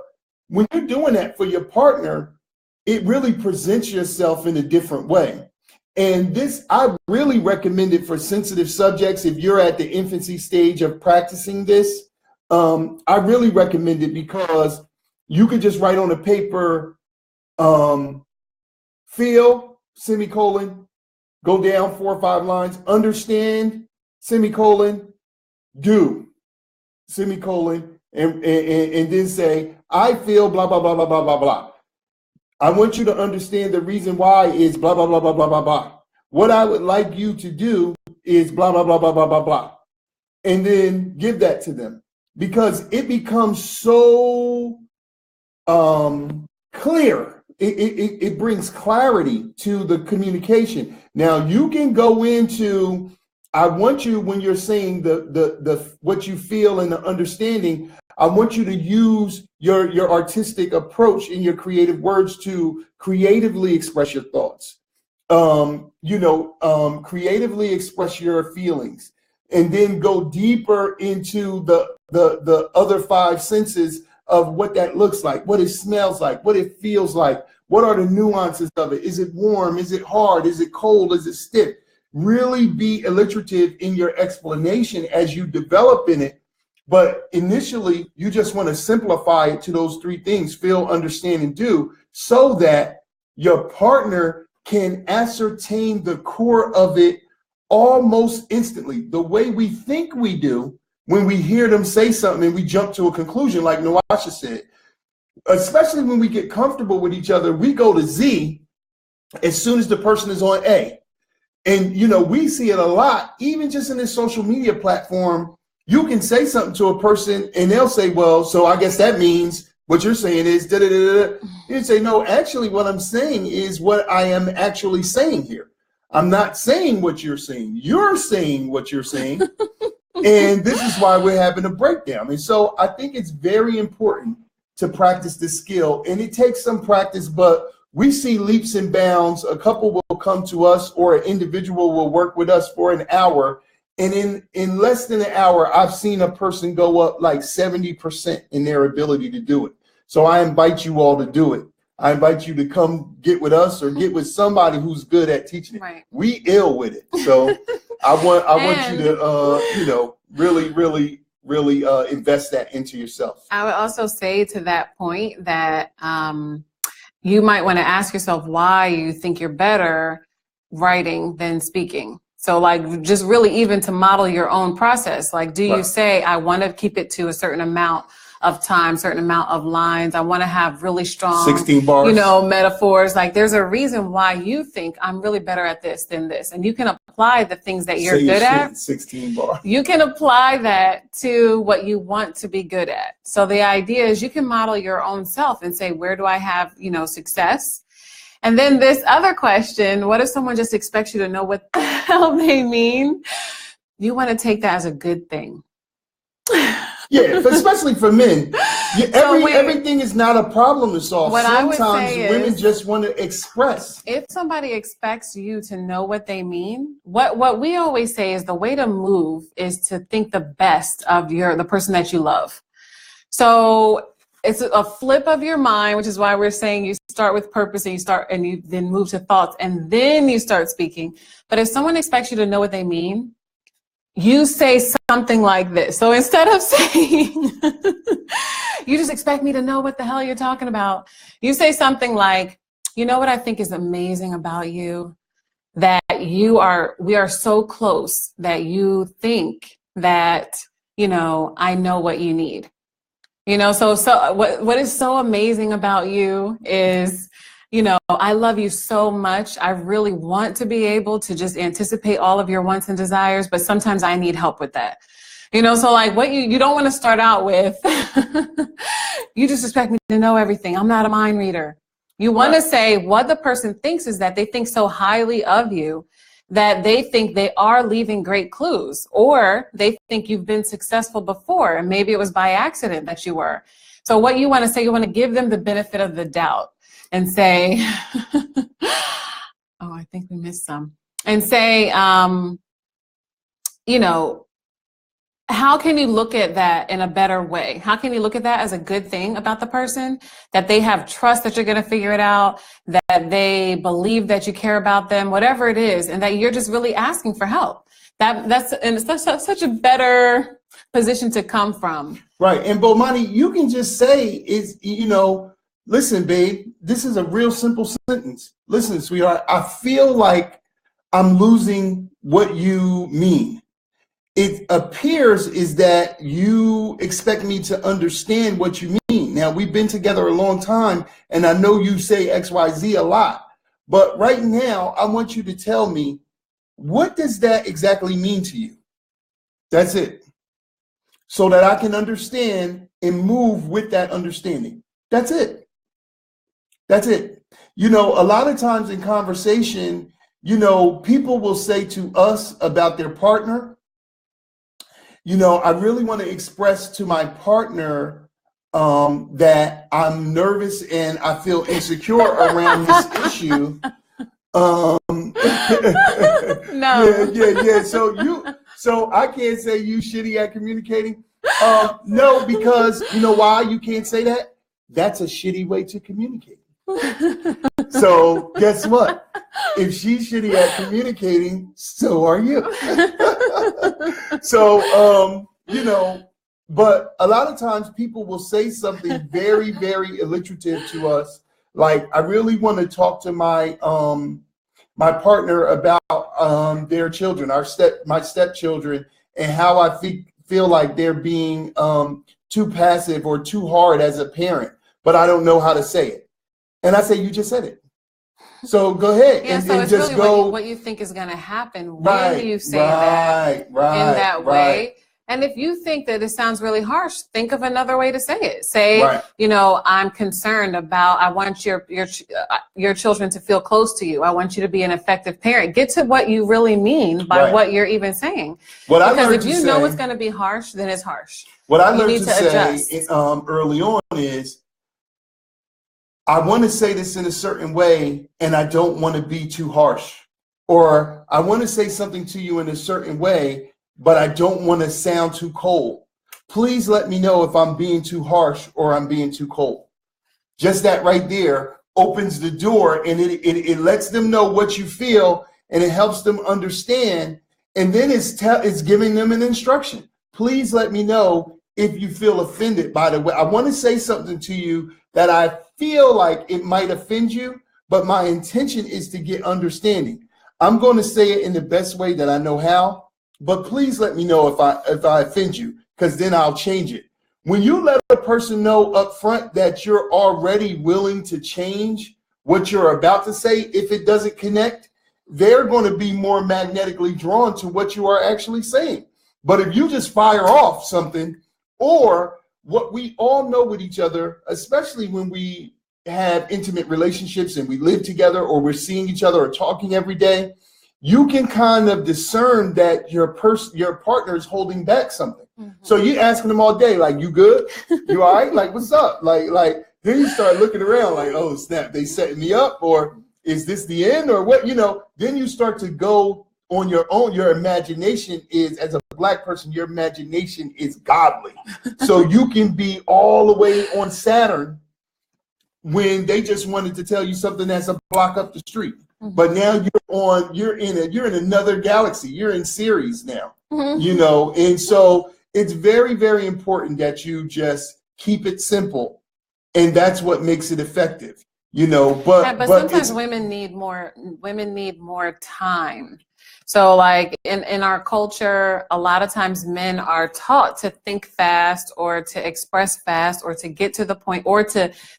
when you're doing that for your partner, it really presents yourself in a different way. And this, I really recommend it for sensitive subjects. If you're at the infancy stage of practicing this, I really recommend it because you could just write on a paper, feel, semicolon, go down 4 or 5 lines, understand, semicolon, do, semicolon, and then say, I feel blah, blah, blah, blah, blah, blah, blah. I want you to understand the reason why is blah, blah, blah, blah, blah, blah, blah. What I would like you to do is blah, blah, blah, blah, blah, blah, blah. And then give that to them because it becomes so clear. It brings clarity to the communication. Now you can go into, I want you, when you're saying the what you feel and the understanding, I want you to use your artistic approach in your creative words to creatively express your thoughts. Creatively express your feelings, and then go deeper into the other 5 senses of what that looks like, what it smells like, what it feels like, what are the nuances of it? Is it warm? Is it hard? Is it cold? Is it stiff? Really be alliterative in your explanation as you develop in it. But initially, you just want to simplify it to those 3 things: feel, understand, and do, so that your partner can ascertain the core of it almost instantly, the way we think we do when we hear them say something and we jump to a conclusion, like Nawasha said. Especially when we get comfortable with each other, we go to Z as soon as the person is on A. And, we see it a lot, even just in this social media platform. You can say something to a person and they'll say, well, so I guess that means what you're saying is da da da da. You say, no, actually what I'm saying is what I am actually saying here. I'm not saying what you're saying. You're saying what you're saying. And this is why we're having a breakdown. And so I think it's very important to practice this skill. And it takes some practice, but we see leaps and bounds. A couple will come to us or an individual will work with us for an hour. And in less than an hour, I've seen a person go up like 70% in their ability to do it. So I invite you all to do it. I invite you to come get with us or get with somebody who's good at teaching it. Right. We ill with it. So I want you to, really invest that into yourself. I would also say to that point that you might want to ask yourself why you think you're better writing than speaking. So like just really even to model your own process. Like, do you Right. say, I want to keep it to a certain amount of time, certain amount of lines. I want to have really strong, 16 bars. you know, metaphors. Like there's a reason why you think I'm really better at this than this. And you can apply the things that you're Say your good shit at. in 16 bars. You can apply that to what you want to be good at. So the idea is you can model your own self and say, where do I have, you know, success? And then this other question, what if someone just expects you to know what the hell they mean? You want to take that as a good thing. Yeah, especially for men. So Everything is not a problem to solve. What I would Sometimes say women is, just want to express. if somebody expects you to know what they mean, what we always say is the way to move is to think the best of the person that you love. So it's a flip of your mind, which is why we're saying you start with purpose and you then move to thoughts and then you start speaking. But if someone expects you to know what they mean, you say something like this. So instead of saying, you just expect me to know what the hell you're talking about, you say something like, you know what I think is amazing about you? That we are so close that you think that, you know, I know what you need. You know, so what is so amazing about you is, you know, I love you so much. I really want to be able to just anticipate all of your wants and desires, but sometimes I need help with that. You know, so like what you don't want to start out with, you just expect me to know everything. I'm not a mind reader. You want to say what the person thinks is that they think so highly of you that they think they are leaving great clues, or they think you've been successful before and maybe it was by accident that you were. So what you want to say, you want to give them the benefit of the doubt and say, oh, I think we missed some. And say, you know, how can you look at that in a better way? How can you look at that as a good thing about the person? That they have trust that you're going to figure it out, that they believe that you care about them, whatever it is, and that you're just really asking for help. That's such a better position to come from. Right. And Bomani, you can just say, you know, listen, babe, this is a real simple sentence. Listen, sweetheart, I feel like I'm losing what you mean. It appears is that you expect me to understand what you mean. Now, we've been together a long time, and I know you say XYZ a lot. But right now, I want you to tell me, what does that exactly mean to you? That's it. So that I can understand and move with that understanding. That's it. That's it. You know, a lot of times in conversation, you know, people will say to us about their partner, you know, I really want to express to my partner that I'm nervous and I feel insecure around this issue. No. Yeah. So I can't say you shitty at communicating. No, because you know why you can't say that? That's a shitty way to communicate. So guess what? If she's shitty at communicating, so are you. So, you know, but a lot of times people will say something very, very alliterative to us. Like, I really want to talk to my partner about their children, my stepchildren, and how I feel like they're being too passive or too hard as a parent, but I don't know how to say it. And I say, you just said it. So go ahead and it's just really go. what you think is going to happen when you say that in that way. And if you think that it sounds really harsh, think of another way to say it. Say, you know, I'm concerned about, I want your children to feel close to you. I want you to be an effective parent. Get to what you really mean by what you're even saying. Because if you know it's going to be harsh, then it's harsh. What I learned to say early on is, I want to say this in a certain way, and I don't want to be too harsh. Or I want to say something to you in a certain way, but I don't want to sound too cold. Please let me know if I'm being too harsh or I'm being too cold. Just that right there opens the door, and it lets them know what you feel, and it helps them understand. And then it's giving them an instruction. Please let me know if you feel offended by the way. I want to say something to you that I feel like it might offend you, but my intention is to get understanding. I'm going to say it in the best way that I know how, but please let me know if I offend you, because then I'll change it. When you let a person know up front that you're already willing to change what you're about to say, if it doesn't connect, they're going to be more magnetically drawn to what you are actually saying. But if you just fire off something, or what we all know with each other, especially when we have intimate relationships and we live together, or we're seeing each other or talking every day, you can kind of discern that your partner is holding back something. Mm-hmm. So you asking them all day, like, you good? You all right? Like, what's up? Like then you start looking around like, oh snap, they setting me up, or is this the end, or what? Then you start to go on your own. Your imagination is, as a Black person, your imagination is godly. So you can be all the way on Saturn when they just wanted to tell you something that's a block up the street. Mm-hmm. But now you're in another galaxy. You're in Ceres now. Mm-hmm. And so it's very, very important that you just keep it simple, and that's what makes it effective. But sometimes women need more time. So like in our culture, a lot of times men are taught to think fast, or to express fast, or to get to the point, or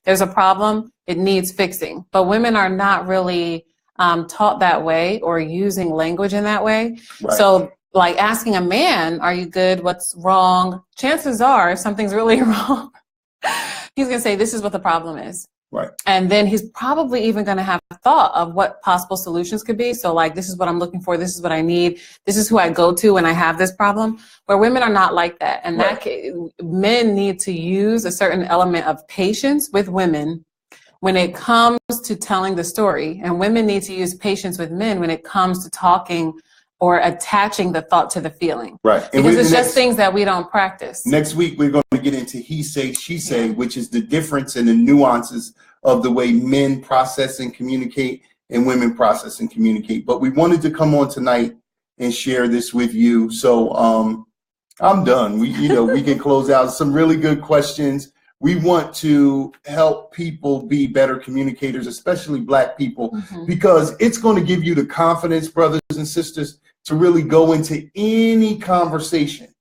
there's a problem, it needs fixing. But women are not really taught that way, or using language in that way. Right. So like asking a man, are you good? What's wrong? Chances are, if something's really wrong, he's going to say, this is what the problem is. Right. And then he's probably even going to have thought of what possible solutions could be. So like, this is what I'm looking for. This is what I need. This is who I go to when I have this problem. Where women are not like that. And right. Men need to use a certain element of patience with women when it comes to telling the story. And women need to use patience with men when it comes to talking or attaching the thought to the feeling. Right. Because it's just things that we don't practice. Next week, we're going to get into he say, she say, which is the difference and the nuances of the way men process and communicate and women process and communicate. But we wanted to come on tonight and share this with you. So I'm done. We can close out some really good questions. We want to help people be better communicators, especially Black people, mm-hmm. because it's going to give you the confidence, brothers and sisters, to really go into any conversation,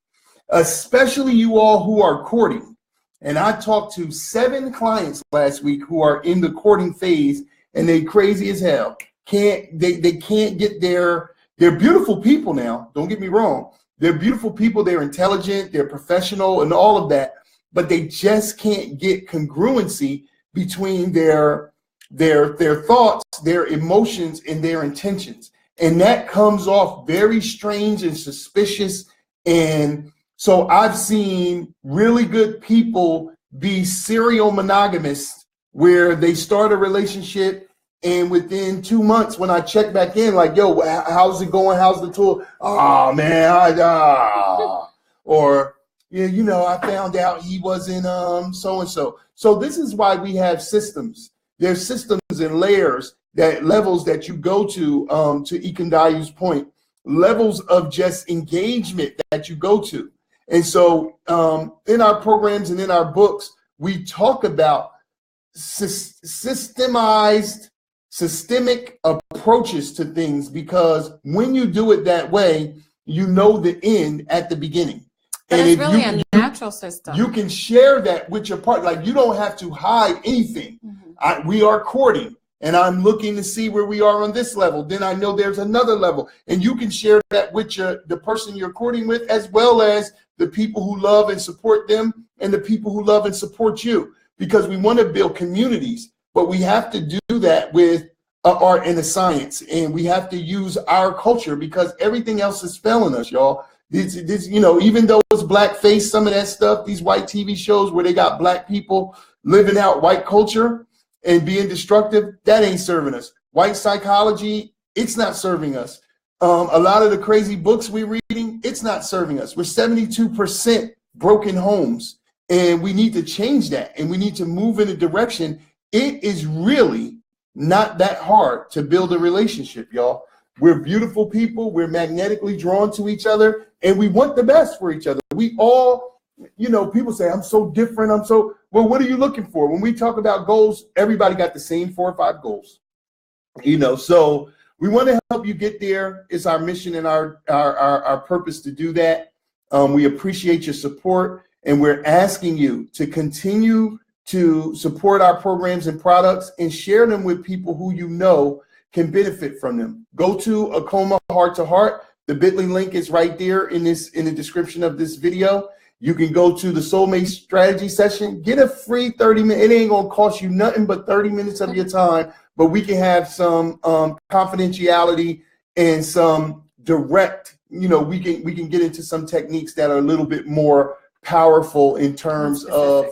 especially you all who are courting. And I talked to 7 clients last week who are in the courting phase, and they crazy as hell. They can't get they're beautiful people now. Don't get me wrong. They're beautiful people. They're intelligent. They're professional and all of that. But they just can't get congruency between their thoughts, their emotions, and their intentions. And that comes off very strange and suspicious. And so I've seen really good people be serial monogamists, where they start a relationship, and within 2 months, when I check back in, like, yo, how's it going? How's the tour? Oh, man, or, yeah, I found out he wasn't so-and-so. So this is why we have systems. There's systems and levels that you go to Ikendayu's point, levels of just engagement that you go to. And so in our programs and in our books, we talk about systemic approaches to things, because when you do it that way, you know the end at the beginning. But and it's really a natural system. You can share that with your partner. Like, you don't have to hide anything. Mm-hmm. We are courting, and I'm looking to see where we are on this level. Then I know there's another level, and you can share that with the person you're courting with, as well as the people who love and support them, and the people who love and support you. Because we want to build communities, but we have to do that with art and a science, and we have to use our culture, because everything else is failing us, y'all. This, even though it's blackface, some of that stuff, these white TV shows where they got Black people living out white culture and being destructive, that ain't serving us. White psychology, it's not serving us. A lot of the crazy books we're reading, it's not serving us. We're 72% broken homes, and we need to change that, and we need to move in a direction. It is really not that hard to build a relationship, y'all. We're beautiful people. We're magnetically drawn to each other, and we want the best for each other. We all, people say, I'm so different. Well, what are you looking for? When we talk about goals, everybody got the same 4 or 5 goals. So we want to help you get there. It's our mission and our purpose to do that. We appreciate your support, and we're asking you to continue to support our programs and products and share them with people who you know can benefit from them. Go to Akoma Heart to Heart. The bit.ly link is right there in the description of this video. You can go to the Soulmate Strategy Session, get a free 30-minute, it ain't gonna cost you nothing but 30 minutes of your time, but we can have some confidentiality and some direct, we can get into some techniques that are a little bit more powerful in terms of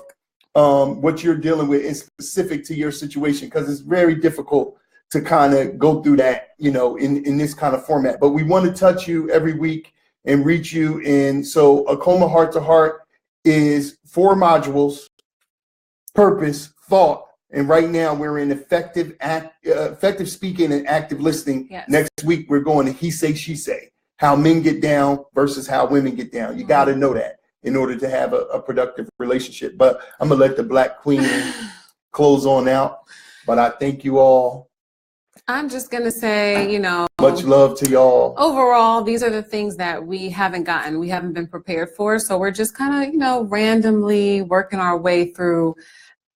what you're dealing with and specific to your situation, because it's very difficult to kind of go through that, in this kind of format. But we want to touch you every week and reach you. And so Akoma Heart to Heart is 4 modules: purpose, thought, and right now we're in effective speaking and active listening. Yes. Next week we're going to he say, she say, how men get down versus how women get down. You got to know that in order to have a productive relationship. But I'm gonna let the Black Queen close on out. But I thank you all. I'm just going to say, much love to y'all. Overall, these are the things that we haven't gotten, we haven't been prepared for. So we're just kind of, randomly working our way through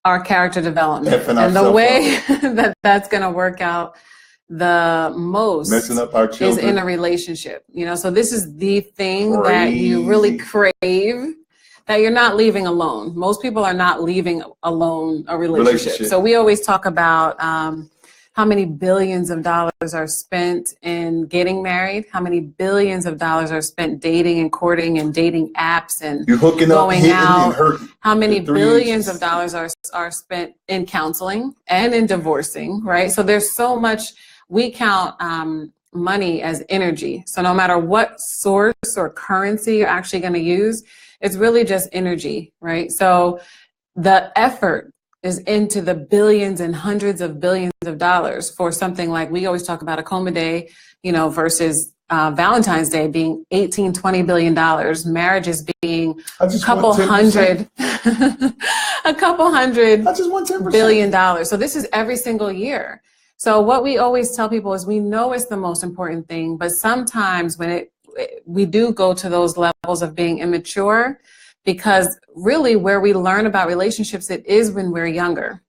our character development. And the way that's going to work out the most messing up our children is in a relationship. So this is the thing that you really crave, that you're not leaving alone. Most people are not leaving alone a relationship. So we always talk about how many billions of dollars are spent in getting married, how many billions of dollars are spent dating and courting and dating apps and going out, how many billions of dollars are spent in counseling and in divorcing, right? So there's so much. We count money as energy. So no matter what source or currency you're actually going to use, it's really just energy, right? So the effort is into the billions and hundreds of billions of dollars for something like, we always talk about Akoma Day, versus Valentine's Day being $18-20 billion, marriages being a couple hundred billion dollars. So this is every single year. So what we always tell people is we know it's the most important thing, but sometimes when we do go to those levels of being immature, because really where we learn about relationships, it is when we're younger.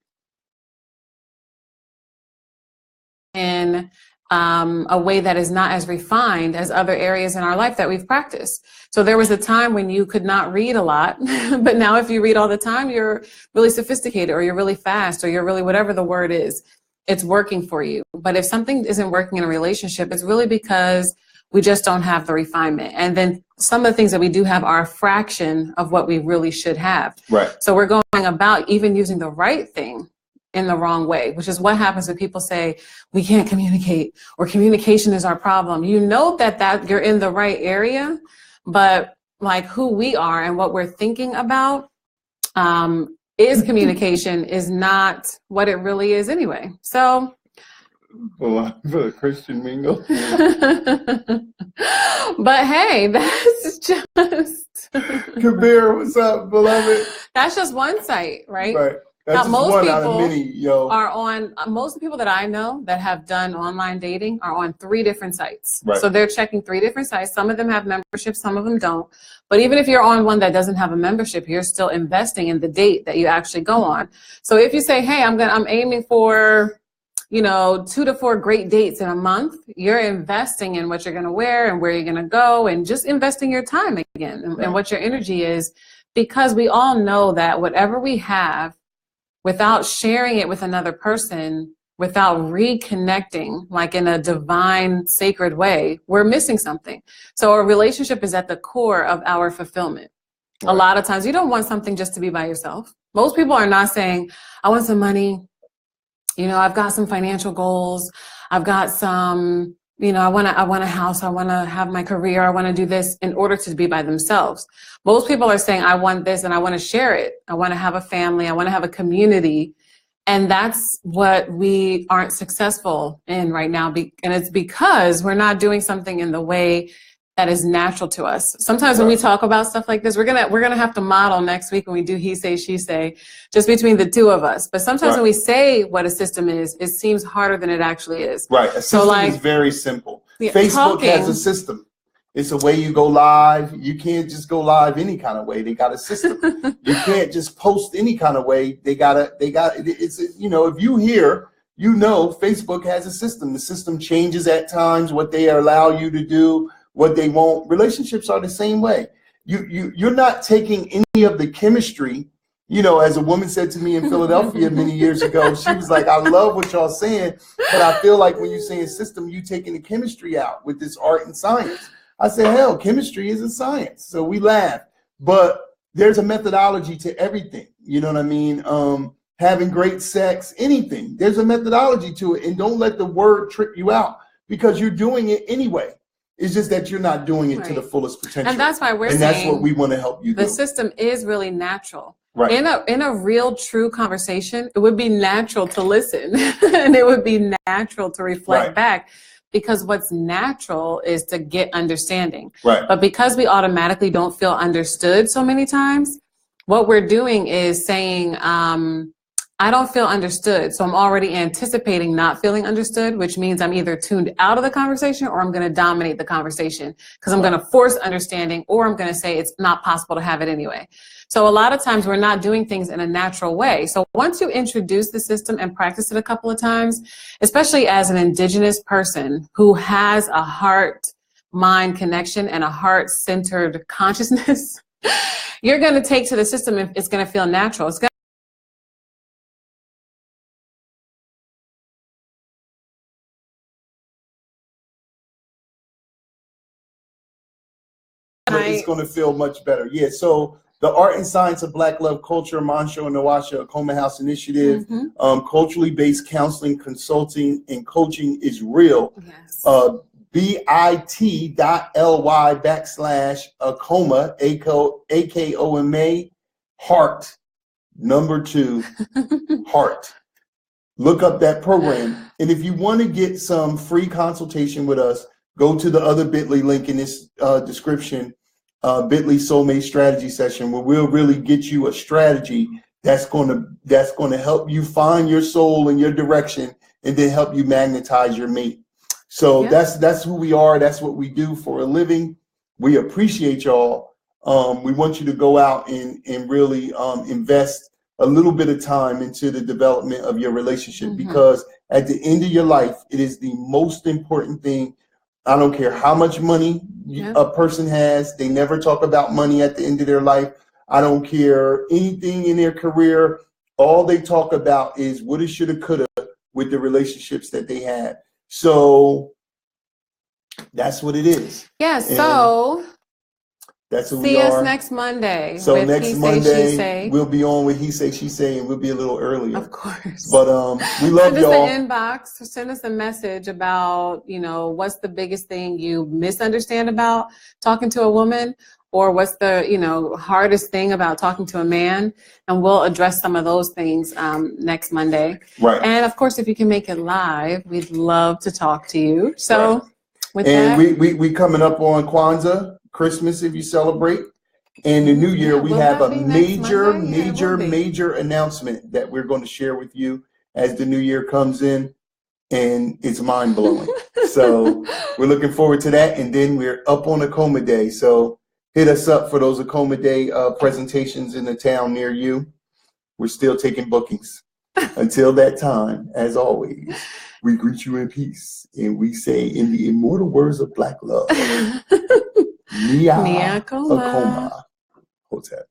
In a way that is not as refined as other areas in our life that we've practiced. So there was a time when you could not read a lot, but now if you read all the time, you're really sophisticated, or you're really fast, or you're really whatever the word is, it's working for you. But if something isn't working in a relationship, it's really because we just don't have the refinement. And then some of the things that we do have are a fraction of what we really should have. Right. So we're going about even using the right thing in the wrong way, which is what happens when people say, we can't communicate, or communication is our problem. You know that you're in the right area, but like who we are and what we're thinking about is communication is not what it really is anyway. So well, for a Christian mingle. But hey, that's just Kabir, what's up, beloved? That's just one site, right? Right. That's now, most people out of many, are on, most people that I know that have done online dating are on 3 different sites. Right. So they're checking 3 different sites. Some of them have memberships, some of them don't. But even if you're on one that doesn't have a membership, you're still investing in the date that you actually go on. So if you say, hey, I'm aiming for 2 to 4 great dates in a month, you're investing in what you're going to wear and where you're going to go, and just investing your time again and what your energy is, because we all know that whatever we have, without sharing it with another person, without reconnecting, like in a divine, sacred way, we're missing something. So a relationship is at the core of our fulfillment. Right. A lot of times you don't want something just to be by yourself. Most people are not saying, I want some money. I've got some financial goals. I've got some, I want a house. I want to have my career. I want to do this in order to be by themselves. Most people are saying, I want this and I want to share it. I want to have a family. I want to have a community. And that's what we aren't successful in right now. And it's because we're not doing something in the way that is natural to us. Sometimes when we talk about stuff like this, we're gonna have to model next week when we do he say, she say, just between the two of us. But sometimes when we say what a system is, it seems harder than it actually is. Right. A system is very simple. Facebook has a system. It's a way you go live. You can't just go live any kind of way. They got a system. You can't just post any kind of way. It's, you know, if you hear, you know, Facebook has a system. The system changes at times, what they allow you to do, what they won't. Relationships are the same way. You're not taking any of the chemistry. You know, as a woman said to me in Philadelphia many years ago, she was like, I love what y'all saying, but I feel like when you're saying system, you taking the chemistry out with this art and science. I said, hell, chemistry is a science. So we laugh, but there's a methodology to everything. You know what I mean? Having great sex, anything, there's a methodology to it. And don't let the word trick you out, because you're doing it anyway. It's just that you're not doing it to the fullest potential. And that's why we're saying that's what we want to help you do. The system is really natural. Right. In a real, true conversation, it would be natural to listen and it would be natural to reflect back, because what's natural is to get understanding. Right. But because we automatically don't feel understood so many times, what we're doing is saying, I don't feel understood. So I'm already anticipating not feeling understood, which means I'm either tuned out of the conversation or I'm going to dominate the conversation because I'm going to force understanding, or I'm going to say it's not possible to have it anyway. So a lot of times we're not doing things in a natural way. So once you introduce the system and practice it a couple of times, especially as an Indigenous person who has a heart-mind connection and a heart-centered consciousness, you're going to take to the system if it's going to feel natural. It's going to feel much better. Yeah. So the Art and Science of Black Love Culture, Mansho and Nawasha Akoma House Initiative, culturally based counseling, consulting, and coaching is real. Yes. bit.ly/Akoma, AKOMA, heart, #2, heart. Look up that program. And if you want to get some free consultation with us, go to the other bit.ly link in this description, bit.ly soulmate strategy session, where we'll really get you a strategy that's going to help you find your soul and your direction, and then help you magnetize your mate. So that's who we are. That's what we do for a living. We appreciate y'all. We want you to go out and really invest a little bit of time into the development of your relationship, because at the end of your life, it is the most important thing. I don't care how much money a person has. They never talk about money at the end of their life. I don't care anything in their career. All they talk about is woulda, shoulda, coulda with the relationships that they had. So that's what it is. Yeah, so that's who see we us are. next Monday. So with next He Monday, Say, She Say. We'll be on with He Say, She Say, and we'll be a little earlier. Of course. But we love y'all. Send us an inbox. Send us a message about, you know, what's the biggest thing you misunderstand about talking to a woman, or what's the, you know, hardest thing about talking to a man, and we'll address some of those things next Monday. Right. And of course, if you can make it live, we'd love to talk to you. So with that, we coming up on Kwanzaa, Christmas if you celebrate. And the new year, we have a major announcement that we're going to share with you as the new year comes in, and it's mind blowing. So we're looking forward to that. And then we're up on Akoma Day. So hit us up for those Akoma Day presentations in the town near you. We're still taking bookings. Until that time, as always, we greet you in peace. And we say, in the immortal words of Black love, Nia Akoma Hotep.